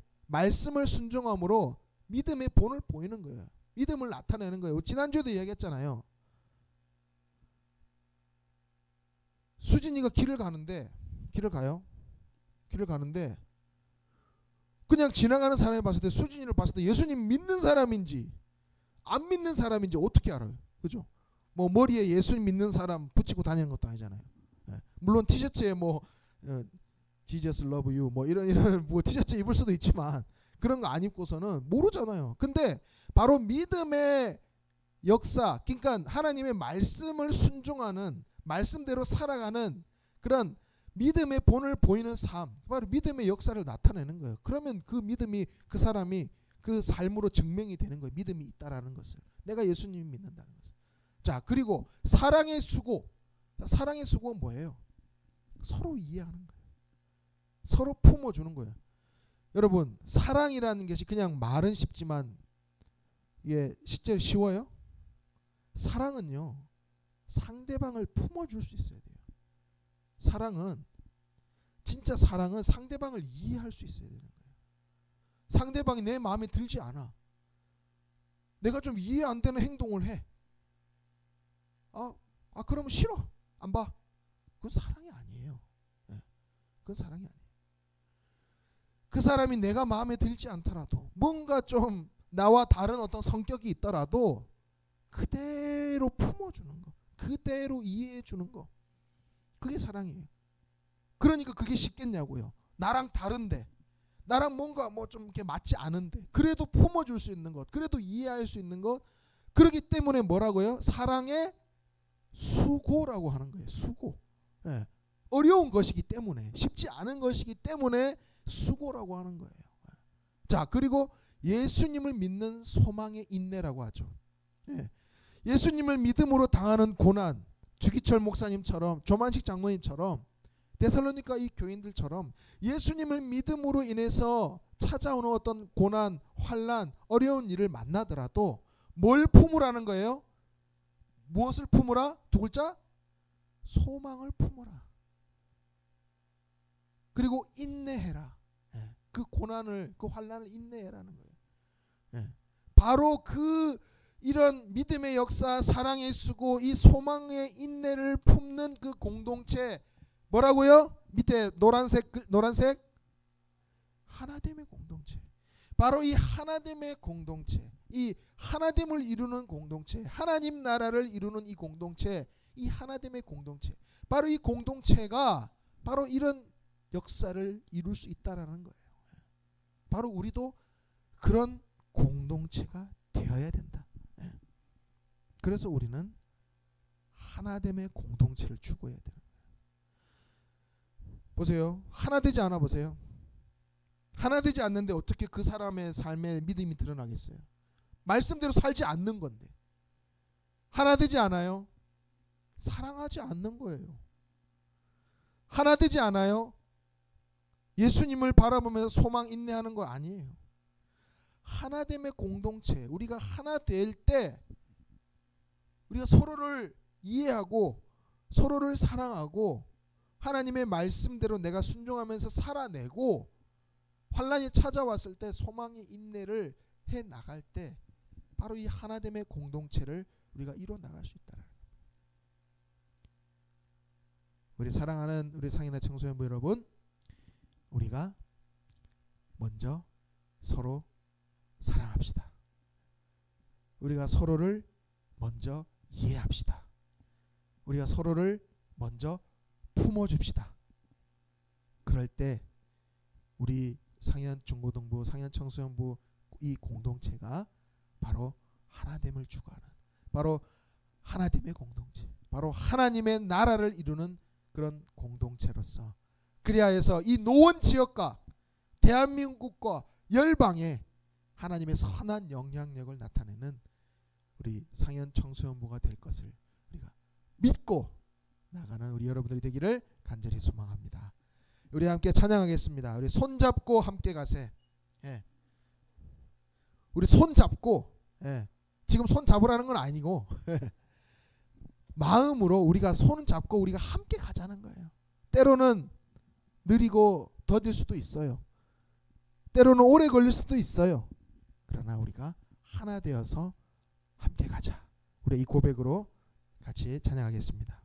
믿음의 본을 보이는 거예요. 믿음을 나타내는 거예요. 지난주에도 이야기했잖아요. 수진이가 길을 가는데 그냥 지나가는 사람이 봤을 때, 수진이를 봤을 때 예수님 믿는 사람인지 안 믿는 사람인지 어떻게 알아요? 그죠? 뭐 머리에 예수님 믿는 사람 붙이고 다니는 것도 아니잖아요. 예. 물론 티셔츠에 뭐 Jesus love you 뭐 이런 뭐 티셔츠 입을 수도 있지만 그런 거 안 입고서는 모르잖아요. 근데 바로 믿음의 역사, 그러니까 하나님의 말씀을 순종하는, 말씀대로 살아가는 그런 믿음의 본을 보이는 삶, 바로 믿음의 역사를 나타내는 거예요. 그러면 그 믿음이, 그 사람이 그 삶으로 증명이 되는 거예요. 믿음이 있다라는 것을, 내가 예수님 믿는다는 것을. 자, 그리고 사랑의 수고. 사랑의 수고는 뭐예요? 서로 이해하는 거예요. 서로 품어주는 거예요. 여러분, 사랑이라는 것이 그냥 말은 쉽지만 이게 실제로 쉬워요? 사랑은요, 상대방을 품어줄 수 있어야 돼요. 사랑은, 진짜 사랑은 상대방을 이해할 수 있어야 되는 거예요. 상대방이 내 마음에 들지 않아. 내가 좀 이해 안 되는 행동을 해. 그러면 싫어. 안 봐. 그건 사랑이 아니에요. 그건 사랑이 아니에요. 그 사람이 내가 마음에 들지 않더라도 뭔가 좀 나와 다른 어떤 성격이 있더라도 그대로 품어주는 거, 그대로 이해해주는 거, 그게 사랑이에요. 그러니까 그게 쉽겠냐고요. 나랑 다른데, 나랑 뭔가 뭐 좀 이렇게 맞지 않은데 그래도 품어줄 수 있는 것, 그래도 이해할 수 있는 것, 그렇기 때문에 뭐라고요? 사랑의 수고라고 하는 거예요. 수고. 예. 어려운 것이기 때문에, 쉽지 않은 것이기 때문에 수고라고 하는 거예요. 자, 그리고 예수님을 믿는 소망의 인내라고 하죠. 예. 예수님을 믿음으로 당하는 고난, 주기철 목사님처럼, 조만식 장로님처럼, 데살로니가 이 교인들처럼 예수님을 믿음으로 인해서 찾아오는 어떤 고난, 환난, 어려운 일을 만나더라도 뭘 품으라는 거예요? 무엇을 품으라? 두 글자? 소망을 품으라. 그리고 인내해라. 예. 그 고난을, 그 환난을 인내해라는 거예요. 예. 바로 그 이런 믿음의 역사, 사랑의 수고, 이 소망의 인내를 품는 그 공동체, 뭐라고요? 밑에 노란색 하나됨의 공동체. 바로 이 하나됨의 공동체, 이 하나됨을 이루는 공동체, 하나님 나라를 이루는 이 공동체, 이 하나됨의 공동체, 바로 이 공동체가 바로 이런 역사를 이룰 수 있다라는 거예요. 바로 우리도 그런 공동체가 되어야 된다. 그래서 우리는 하나됨의 공동체를 추구해야 되는 거예요. 보세요. 하나 되지 않아 보세요. 하나 되지 않는데 어떻게 그 사람의 삶에 믿음이 드러나겠어요? 말씀대로 살지 않는 건데. 하나 되지 않아요? 사랑하지 않는 거예요. 하나 되지 않아요? 예수님을 바라보면서 소망 인내하는 거 아니에요. 하나됨의 공동체, 우리가 하나 될 때 우리가 서로를 이해하고 서로를 사랑하고 하나님의 말씀대로 내가 순종하면서 살아내고 환난이 찾아왔을 때 소망의 인내를 해 나갈 때 바로 이 하나됨의 공동체를 우리가 이뤄 나갈 수 있다. 우리 사랑하는 우리 상인의 청소년부 여러분, 우리가 먼저 서로 사랑합시다. 우리가 서로를 먼저 이해합시다. 우리가 서로를 먼저 품어줍시다. 그럴 때 우리 상현 중고등부, 상현 청소년부 이 공동체가 바로 하나됨을 추구하는, 바로 하나됨의 공동체, 바로 하나님의 나라를 이루는 그런 공동체로서, 그리하여서 이 노원 지역과 대한민국과 열방에 하나님의 선한 영향력을 나타내는 우리 상현 청소년부가 될 것을 우리가 믿고 나가는 우리 여러분들이 되기를 간절히 소망합니다. 우리 함께 찬양하겠습니다. 우리 손잡고 함께 가세. 예. 우리 손잡고, 예. 지금 손 잡으라는 건 아니고 마음으로 우리가 손 잡고 우리가 함께 가자는 거예요. 때로는 느리고 더딜 수도 있어요. 때로는 오래 걸릴 수도 있어요. 그러나 우리가 하나 되어서 함께 가자. 우리 이 고백으로 같이 찬양하겠습니다.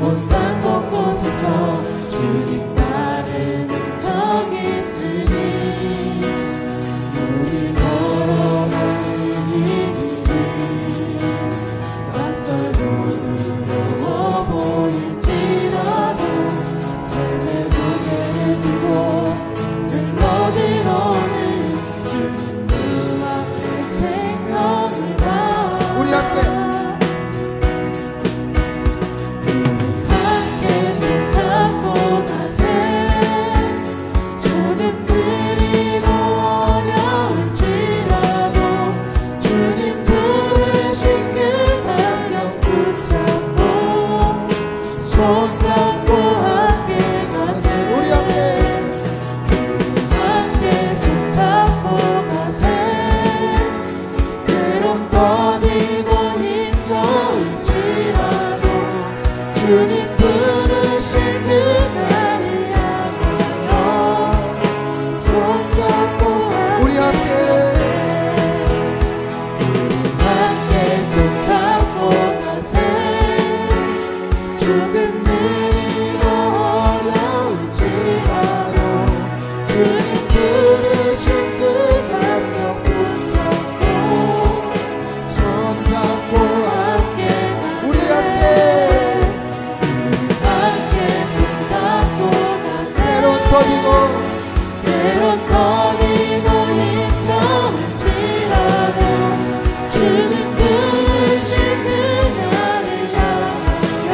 온갖 곳곳에서 주님 따르는 조금 느리고 어려울지라도 주님 부르신 그 감격 붙잡고 손잡고 함께 우리 함께 손잡고 때론 떠지고 힘겨울지라도 주님 부르신 그날을 향하여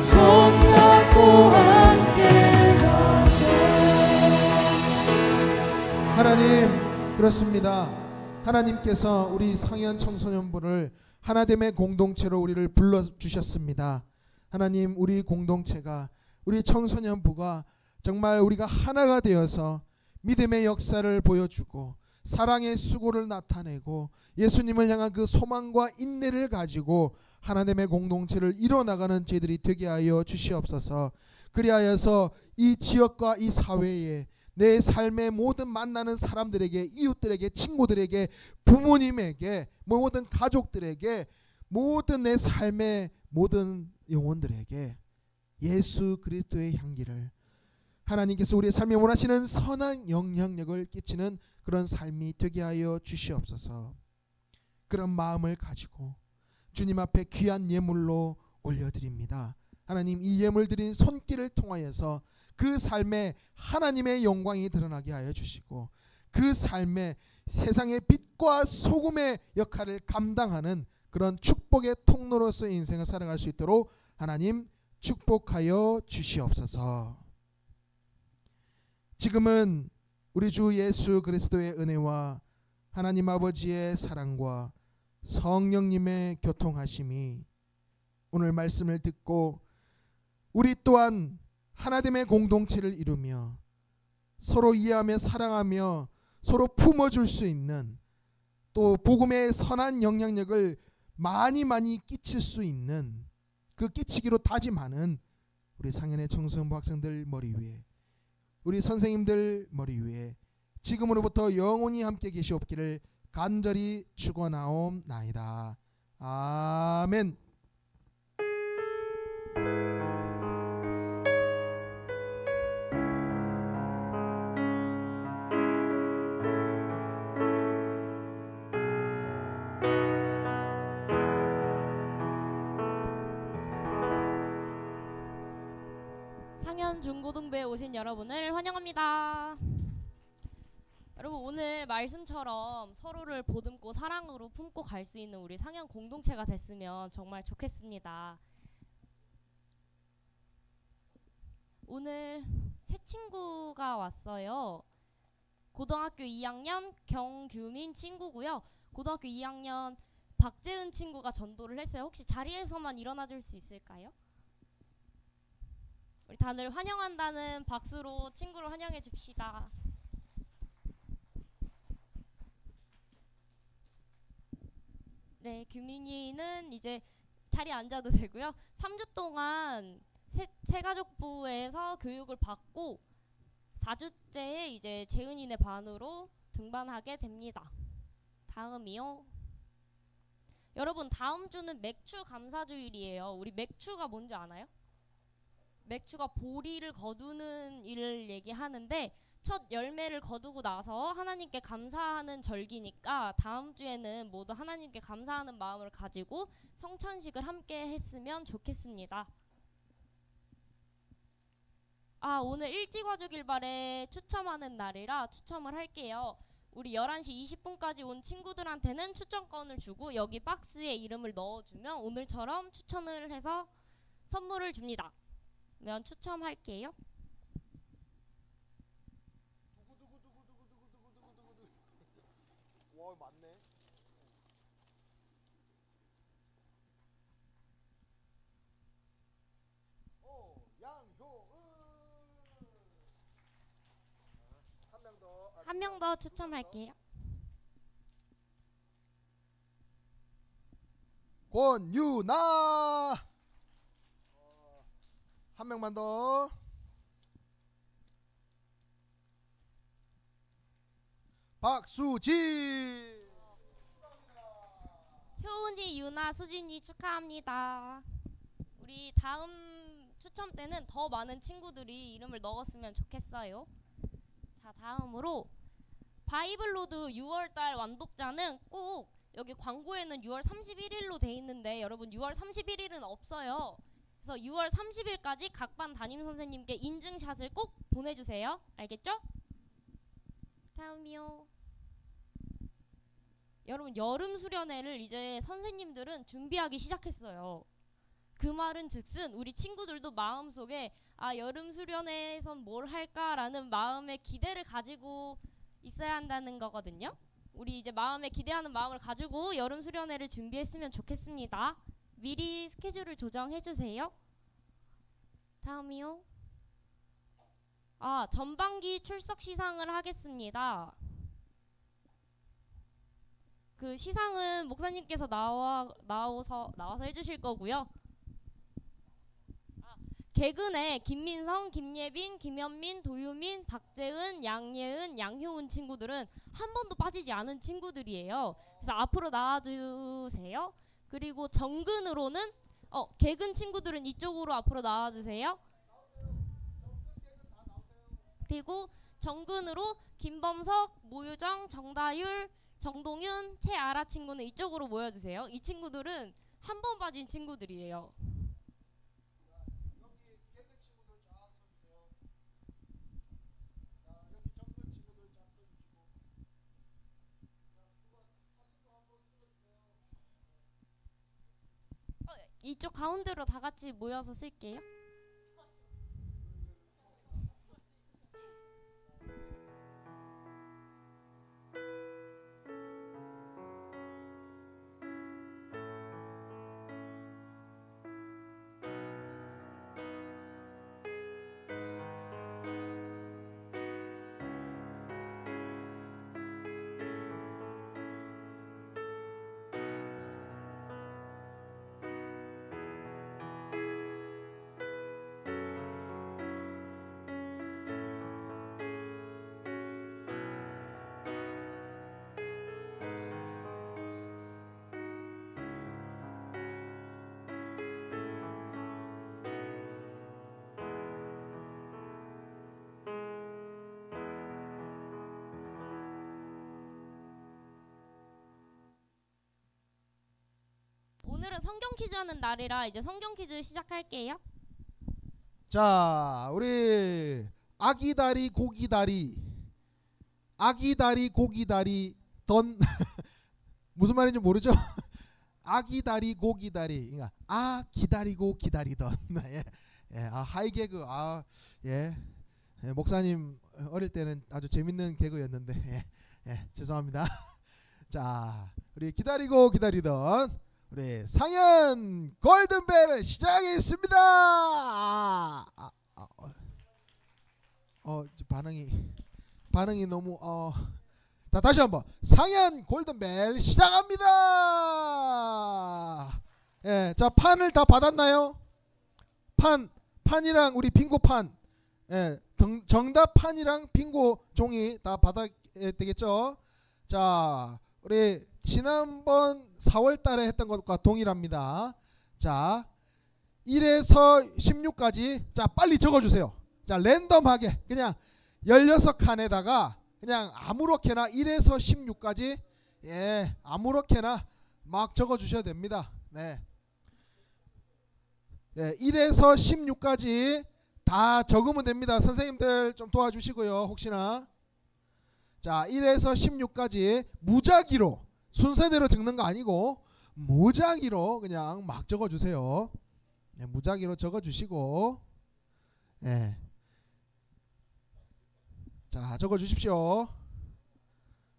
손잡고 함께 가세. 하나님, 그렇습니다. 하나님께서 우리 상현 청소년부를 하나됨의 공동체로 우리를 불러주셨습니다. 하나님, 우리 공동체가, 우리 청소년부가 정말 우리가 하나가 되어서 믿음의 역사를 보여주고 사랑의 수고를 나타내고 예수님을 향한 그 소망과 인내를 가지고 하나님의 공동체를 이뤄나가는 저희들이 되게 하여 주시옵소서. 그리하여서 이 지역과 이 사회에 내 삶의 모든 만나는 사람들에게, 이웃들에게, 친구들에게, 부모님에게, 모든 가족들에게, 모든 내 삶의 모든 영혼들에게 예수 그리스도의 향기를, 하나님께서 우리의 삶에 원하시는 선한 영향력을 끼치는 그런 삶이 되게 하여 주시옵소서. 그런 마음을 가지고 주님 앞에 귀한 예물로 올려드립니다. 하나님, 이 예물 드린 손길을 통하여서 그 삶에 하나님의 영광이 드러나게 하여 주시고 그 삶에 세상의 빛과 소금의 역할을 감당하는 그런 축복의 통로로서의 인생을 살아갈 수 있도록 하나님 축복하여 주시옵소서. 지금은 우리 주 예수 그리스도의 은혜와 하나님 아버지의 사랑과 성령님의 교통하심이 오늘 말씀을 듣고 우리 또한 하나됨의 공동체를 이루며 서로 이해하며 사랑하며 서로 품어줄 수 있는, 또 복음의 선한 영향력을 많이 끼칠 수 있는, 그 끼치기로 다짐하는 우리 상현의 청소년부 학생들 머리 위에, 우리 선생님들 머리 위에 지금으로부터 영원히 함께 계시옵기를 간절히 축원하옵나이다. 아멘. 상현 중고등부에 오신 여러분을 환영합니다. 여러분, 오늘 말씀처럼 서로를 보듬고 사랑으로 품고 갈 수 있는 우리 상현 공동체가 됐으면 정말 좋겠습니다. 오늘 새 친구가 왔어요. 고등학교 2학년 경규민 친구고요. 고등학교 2학년 박재은 친구가 전도를 했어요. 혹시 자리에서만 일어나 줄 수 있을까요? 우리 다들 환영한다는 박수로 친구를 환영해 줍시다. 네, 규민이는 이제 자리에 앉아도 되고요. 3주 동안 새가족부에서 교육을 받고 4주째에 이제 재은이네 반으로 등반하게 됩니다. 다음이요. 여러분, 다음 주는 맥추 감사주일이에요. 우리 맥추가 뭔지 아나요? 맥추가 보리를 거두는 일을 얘기하는데, 첫 열매를 거두고 나서 하나님께 감사하는 절기니까 다음 주에는 모두 하나님께 감사하는 마음을 가지고 성찬식을 함께 했으면 좋겠습니다. 오늘 일찍 와주길 바래 추첨하는 날이라 추첨을 할게요. 우리 11시 20분까지 온 친구들한테는 추첨권을 주고 여기 박스에 이름을 넣어주면 오늘처럼 추천을 해서 선물을 줍니다. 그러면 추첨할게요. 와, 맞네. 한 명 더 추첨할게요. 권유나. 한 명만 더. 박수지. 효은이, 유나, 수진이 축하합니다. 우리 우리 다음 추첨 때는 더 많은 친구들이 이름을 넣었으면 좋겠어요. 자, 다음으로 바이블로드 6월달 완독자는 꼭 여기 광고에는 6월 31일로 돼 있는데 여러분 6월 31일은 없어요. 그래서 6월 30일까지 각 반 담임 선생님께 인증샷을 꼭 보내주세요. 알겠죠? 다음이요. 여러분 여름 수련회를 이제 선생님들은 준비하기 시작했어요. 그 말은 즉슨 우리 친구들도 마음속에 여름 수련회에선 뭘 할까라는 마음의 기대를 가지고 있어야 한다는 거거든요. 우리 이제 마음에 기대하는 마음을 가지고 여름 수련회를 준비했으면 좋겠습니다. 미리 스케줄을 조정해 주세요. 다음이요. 전반기 출석 시상을 하겠습니다. 그 시상은 목사님께서 나와서 해주실 거고요. 개근에 김민성, 김예빈, 김현민, 도유민, 박재은, 양예은, 양효은 친구들은 한 번도 빠지지 않은 친구들이에요. 그래서 앞으로 나와주세요. 그리고 정근으로는 개근 친구들은 이쪽으로 앞으로 나와주세요. 그리고 정근으로 김범석, 모유정, 정다율, 정동윤, 최아라 친구는 이쪽으로 모여주세요. 이 친구들은 한 번 빠진 친구들이에요. 이쪽 가운데로 다 같이 모여서 쓸게요. 오늘은 성경 퀴즈 하는 날이라 이제 성경 퀴즈 시작할게요. 자, 우리 아기다리 고기다리 던 무슨 말인지 모르죠? 아기다리 고기다리, 그러니까 기다리고 기다리던 하이 개그. 목사님 어릴 때는 아주 재밌는 개그였는데 죄송합니다. 자, 우리 기다리고 기다리던 우리 상현 골든벨 시작하겠습니다. 반응이 너무 자, 다시 한번 상현 골든벨 시작합니다. 자, 판을 다 받았나요? 판이랑 우리 빙고판, 정답 판이랑 빙고 종이 다 받아야 되겠죠? 자, 우리 지난번 4월 달에 했던 것과 동일합니다. 자, 1에서 16까지 자, 빨리 적어주세요. 자, 랜덤하게 그냥 16칸에다가 그냥 아무렇게나 1에서 16까지 아무렇게나 막 적어주셔야 됩니다. 1에서 16까지 다 적으면 됩니다. 선생님들 좀 도와주시고요. 혹시나. 자, 1에서 16까지 무작위로 순서대로 적는 거 아니고 무작위로 그냥 막 적어주세요. 무작위로 적어주시고 자, 적어주십시오.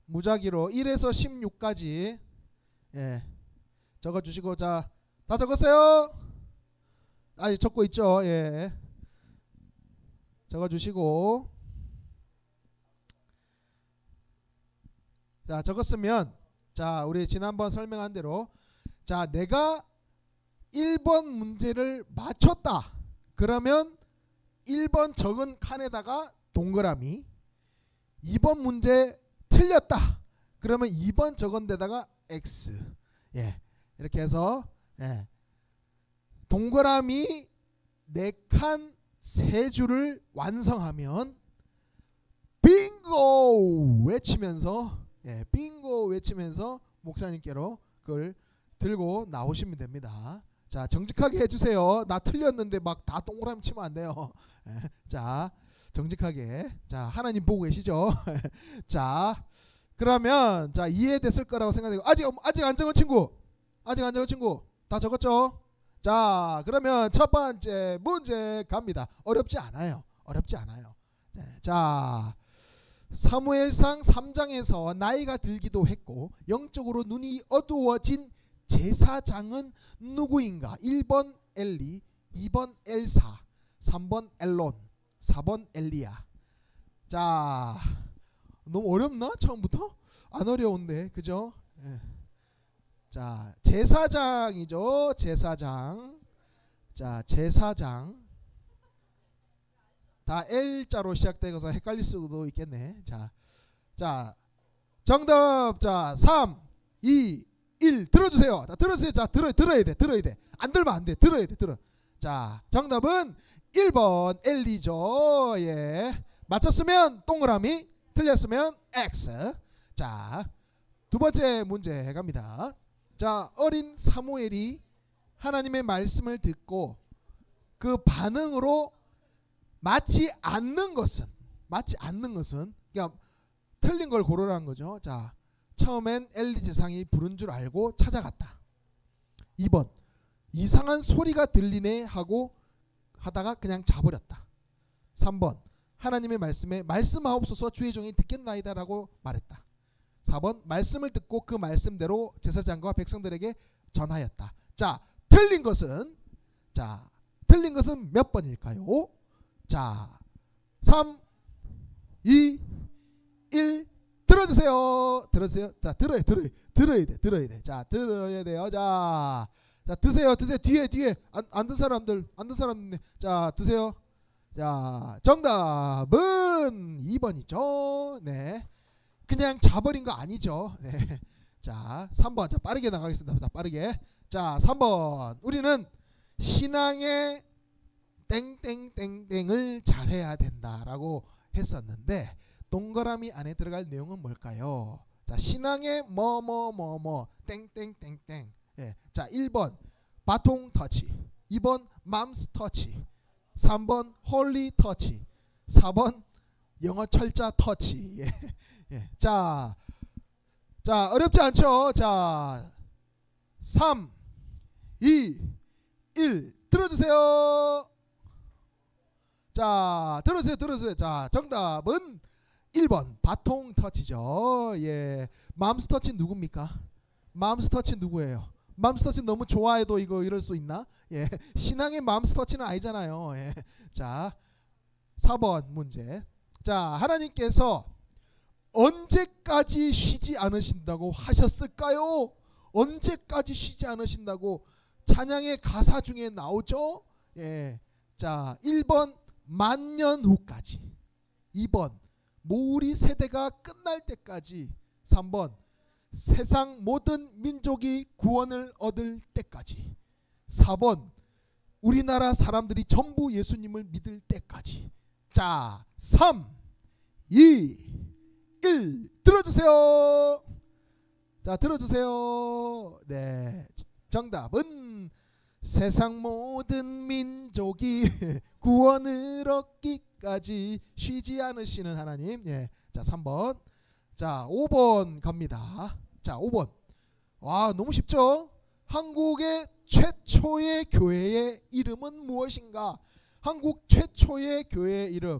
무작위로 1에서 16까지 적어주시고. 자, 다 적었어요? 아니, 적고 있죠. 적어주시고. 자, 적었으면 자, 우리 지난번 설명한 대로 자, 내가 1번 문제를 맞췄다 그러면 1번 적은 칸에다가 동그라미, 2번 문제 틀렸다 그러면 2번 적은 데다가 X. 이렇게 해서 동그라미 4칸 3줄을 완성하면 빙고 외치면서 빙고 외치면서 목사님께로 그걸 들고 나오시면 됩니다. 자, 정직하게 해주세요. 나 틀렸는데 막 다 동그라미 치면 안 돼요. 자, 정직하게. 자, 하나님 보고 계시죠? 자, 그러면 자 이해됐을 거라고 생각해요. 아직 안 적은 친구, 아직 안 적은 친구 다 적었죠? 자, 그러면 첫 번째 문제 갑니다. 어렵지 않아요. 어렵지 않아요. 자, 사무엘상 3장에서 나이가 들기도 했고 영적으로 눈이 어두워진 제사장은 누구인가? 1번 엘리, 2번 엘사, 3번 엘론, 4번 엘리야. 자, 너무 어렵나? 처음부터? 안 어려운데, 그죠? 자, 제사장이죠. 제사장. 자, 제사장. 다 L자로 시작되어서 헷갈릴 수도 있겠네. 자, 정답. 자, 3, 2, 1 들어주세요. 자, 들어주세요. 자, 들어야 돼. 안 들면 안 돼. 들어야 돼. 자, 정답은 1번 L이죠. 예. 맞췄으면 동그라미, 틀렸으면 X. 자, 두 번째 문제 갑니다. 자, 어린 사무엘이 하나님의 말씀을 듣고 그 반응으로 맞지 않는 것은 그러니까 틀린 걸 고르라는 거죠. 자, 처음엔 엘리 제사장이 부른 줄 알고 찾아갔다. 2번 이상한 소리가 들리네 하고 하다가 그냥 자버렸다. 3번 하나님의 말씀에 말씀하옵소서 주의 종이 듣겠나이다 라고 말했다. 4번 말씀을 듣고 그 말씀대로 제사장과 백성들에게 전하였다. 자, 틀린 것은 몇 번일까요? 자, 3, 2, 1 들어주세요. 자, 들어야 돼. 자, 들어야 돼요. 자, 드세요. 뒤에 안 든 사람들, 자, 드세요. 자, 정답은 2번이죠. 네, 그냥 자버린 거 아니죠. 네. 자, 3번. 자, 빠르게 나가겠습니다. 자, 빠르게. 자, 3번. 우리는 신앙의 땡땡땡땡을 잘해야 된다라고 했었는데 동그라미 안에 들어갈 내용은 뭘까요? 자, 신앙의 뭐뭐뭐뭐 땡땡땡땡. 예. 자, 1번 바통 터치, 2번 맘스 터치, 3번 홀리 터치, 4번 영어 철자 터치. 예. 예. 자, 어렵지 않죠? 자, 3, 2, 1 들어주세요. 자, 들어주세요. 자, 정답은 1번 바통 터치죠. 예. 맘스 터치 누굽니까? 맘스 터치 누구예요? 맘스 터치 너무 좋아해도 이럴 수 있나? 예. 신앙의 맘스 터치는 아니잖아요. 예. 자, 4번 문제. 자, 하나님께서 언제까지 쉬지 않으신다고 하셨을까요? 언제까지 쉬지 않으신다고 찬양의 가사 중에 나오죠? 예. 자, 1번 만년 후까지, 2번 모리 세대가 끝날 때까지, 3번 세상 모든 민족이 구원을 얻을 때까지, 4번 우리나라 사람들이 전부 예수님을 믿을 때까지. 자, 3, 2, 1 들어주세요. 자, 들어주세요. 네, 정답은 세상 모든 민족이 구원을 얻기까지 쉬지 않으시는 하나님. 예. 자, 3번. 자, 5번 갑니다. 자, 5번. 와, 너무 쉽죠? 한국의 최초의 교회의 이름은 무엇인가? 한국 최초의 교회의 이름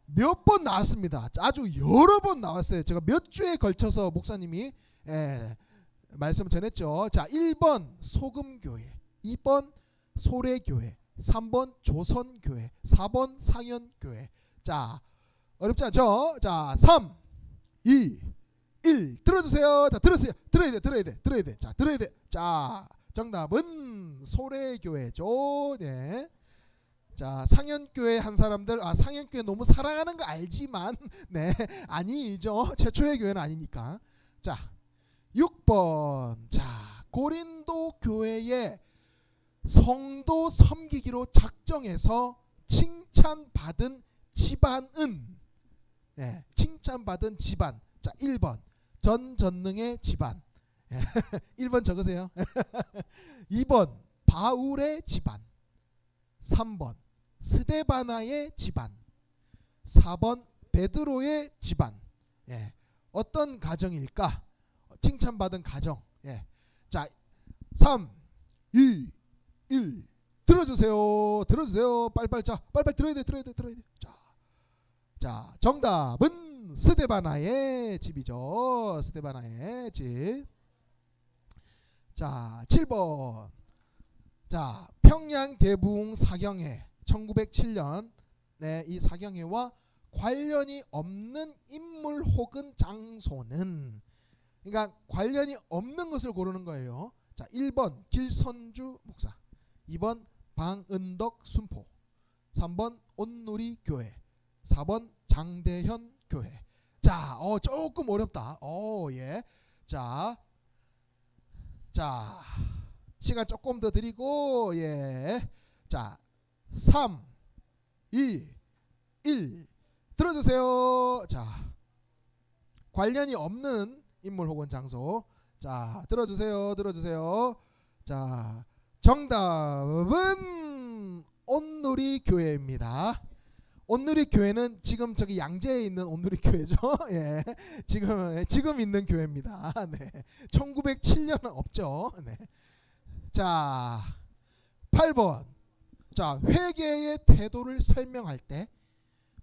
몇 번 나왔습니다. 아주 여러 번 나왔어요. 제가 몇 주에 걸쳐서 목사님이 말씀 전했죠. 자, 1번 소금교회, 2번 소래교회, 3번 조선교회, 4번 상현교회. 자, 어렵지 않죠? 자, 3, 2, 1 들어주세요. 자, 들어야 돼. 자, 들어야 돼. 자, 정답은 소래교회죠. 네. 자, 상현교회 한 사람들, 상현교회 너무 사랑하는 거 알지만 네, 아니죠. 최초의 교회는 아니니까. 자, 6번. 자, 고린도 교회의 성도 섬기기로 작정해서 칭찬받은 집안은, 예, 칭찬받은 집안. 자, 1번 전능의 집안. 예, 1번 적으세요. 2번 바울의 집안. 3번 스데바나의 집안. 4번 베드로의 집안. 예, 어떤 가정일까? 칭찬받은 가정. 예. 자, 3, 2, 1 들어주세요. 들어주세요. 빨리빨리. 자, 빨리빨리 들어야 돼. 자, 정답은 스데바나의 집이죠. 스데바나의 집. 자, 7번. 자, 평양 대부흥 사경회 1907년. 네, 이 사경회와 관련이 없는 인물 혹은 장소는, 그러니까 관련이 없는 것을 고르는 거예요. 자, 1번 길선주 목사, 2번 방은덕 순포, 3번 온누리 교회, 4번 장대현 교회. 자, 조금 어렵다. 예. 자, 시간 조금 더 드리고, 예. 자, 3, 2, 1 들어주세요. 자, 관련이 없는 인물 혹은 장소. 자, 들어주세요. 자, 정답은 온누리 교회입니다. 온누리 교회는 지금 저기 양재에 있는 온누리 교회죠. 예, 지금 있는 교회입니다. 네, 1907년은 없죠. 네. 자, 8번. 자, 회개의 태도를 설명할 때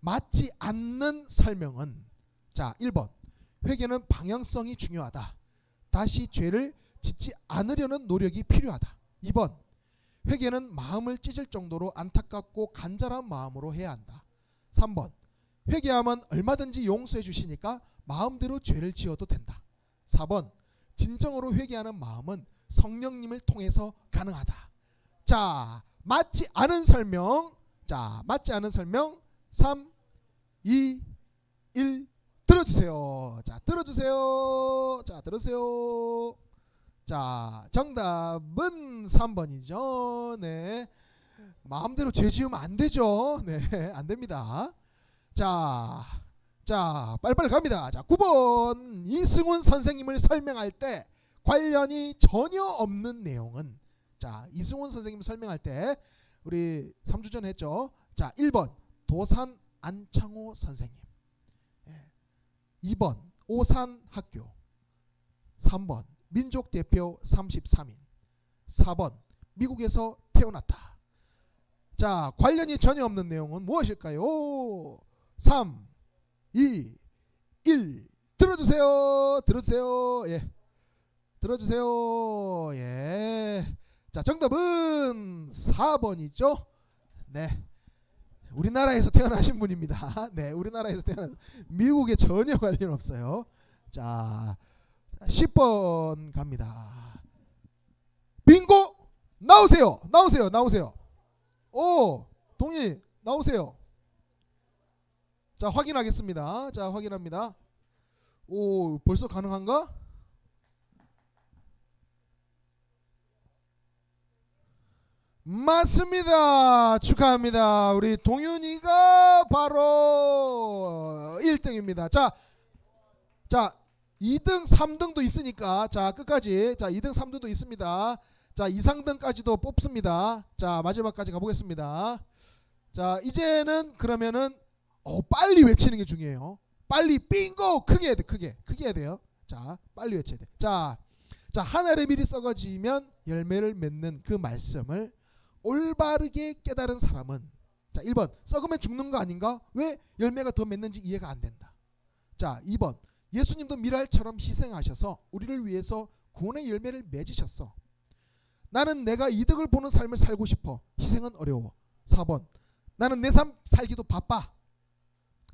맞지 않는 설명은, 자, 1번 회개는 방향성이 중요하다. 다시 죄를 짓지 않으려는 노력이 필요하다. 2번 회개는 마음을 찢을 정도로 안타깝고 간절한 마음으로 해야 한다. 3번 회개하면 얼마든지 용서해 주시니까 마음대로 죄를 지어도 된다. 4번 진정으로 회개하는 마음은 성령님을 통해서 가능하다. 자, 맞지 않은 설명. 자, 맞지 않은 설명. 3, 2, 1 들어주세요. 자, 들어주세요. 자, 정답은 3번이죠. 네, 마음대로 죄 지으면 안 되죠. 네, 안 됩니다. 자, 빨리빨리 갑니다. 자, 9번 이승훈 선생님을 설명할 때 관련이 전혀 없는 내용은, 자, 이승훈 선생님 설명할 때 우리 3주 전에 했죠. 자, 1번 도산 안창호 선생님, 2번 오산학교, 3번 민족대표 33인, 4번 미국에서 태어났다. 자, 관련이 전혀 없는 내용은 무엇일까요? 3, 2, 1 들어주세요. 예, 들어주세요. 예. 자, 정답은 4번이죠. 네, 우리나라에서 태어나신 분입니다. 네, 우리나라에서 태어난, 미국에 전혀 관련 없어요. 자, 10번 갑니다. 빙고! 나오세요. 오, 동희 나오세요. 자, 확인하겠습니다. 자, 확인합니다. 오, 벌써 가능한가? 맞습니다. 축하합니다. 우리 동윤이가 바로 1등입니다. 자, 2등 3등도 있으니까, 자, 끝까지, 자, 2등 3등도 있습니다. 자, 2상등까지도 뽑습니다. 자, 마지막까지 가보겠습니다. 자, 이제는 그러면은 빨리 외치는 게 중요해요. 빨리 빙고 크게 해야 돼. 크게 해야 돼요. 자, 빨리 외쳐야 돼. 자, 하늘의 밀이 썩어지면 열매를 맺는 그 말씀을 올바르게 깨달은 사람은, 자, 1번 썩으면 죽는 거 아닌가? 왜 열매가 더 맺는지 이해가 안 된다. 자, 2번 예수님도 미랄처럼 희생하셔서 우리를 위해서 구원의 열매를 맺으셨어. 나는 내가 이득을 보는 삶을 살고 싶어. 희생은 어려워. 4번 나는 내 삶 살기도 바빠.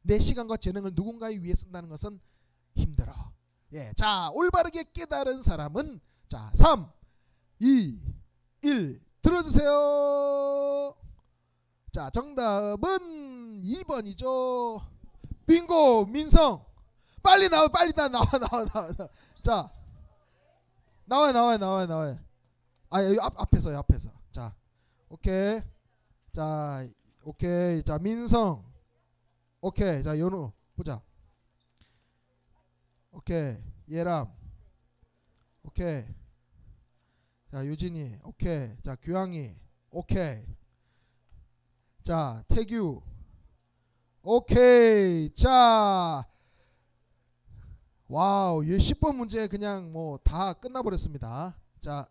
내 시간과 재능을 누군가에 위해 쓴다는 것은 힘들어. 예, 자, 올바르게 깨달은 사람은, 자, 3, 2, 1 들어주세요. 자, 정답은 2번이죠. 빙고. 민성 빨리 나와. 자, 나와요. 아, 여기 앞에서요. 자, 오케이. 자, 오케이. 자, 민성. 오케이. 자, 연우 보자. 오케이. 예람. 오케이. 자, 유진이. 오케이. 자, 규양이. 오케이. 자, 태규. 오케이. 자, 와우, 얘 10번 문제 그냥 뭐 다 끝나버렸습니다. 자,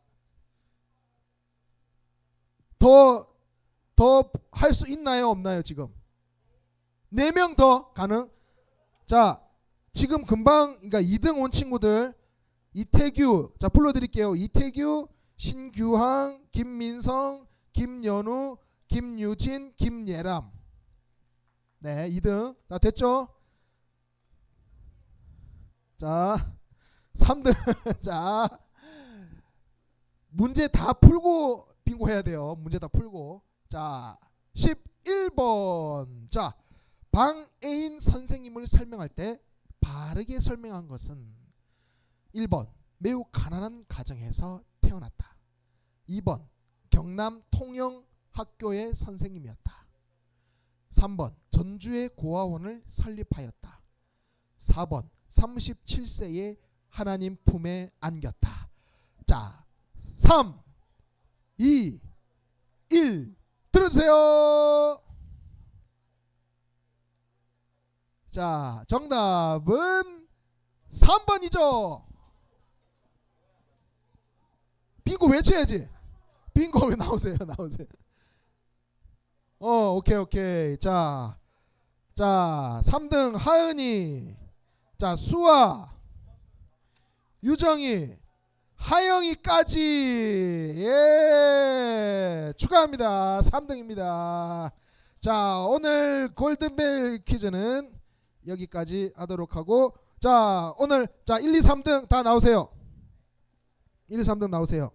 더 할 수 있나요 없나요 지금? 4명 더 가능? 자, 지금 금방 그러니까 2등 온 친구들 이태규, 자 불러드릴게요. 이태규, 신규항, 김민성, 김연우, 김유진, 김예람. 네, 2등. 자, 됐죠? 자, 3등. 자, 문제 다 풀고 빙고 해야 돼요. 문제 다 풀고. 자, 11번. 자, 방애인 선생님을 설명할 때 바르게 설명한 것은 1번 매우 가난한 가정에서 태어났다. 2번 경남 통영학교의 선생님이었다. 3번 전주의 고아원을 설립하였다. 4번 37세에 하나님 품에 안겼다. 자, 3, 2, 1 들어주세요. 자, 정답은 3번이죠. 빙고 외쳐야지. 빙고 왜 나오세요? 나오세요. 오케이. 자, 3등 하은이. 자, 수아, 유정이, 하영이까지. 예, 축하합니다. 3등입니다. 자, 오늘 골든벨 퀴즈는 여기까지 하도록 하고, 자, 오늘 자 1, 2, 3등 다 나오세요. 1, 2, 3등 나오세요.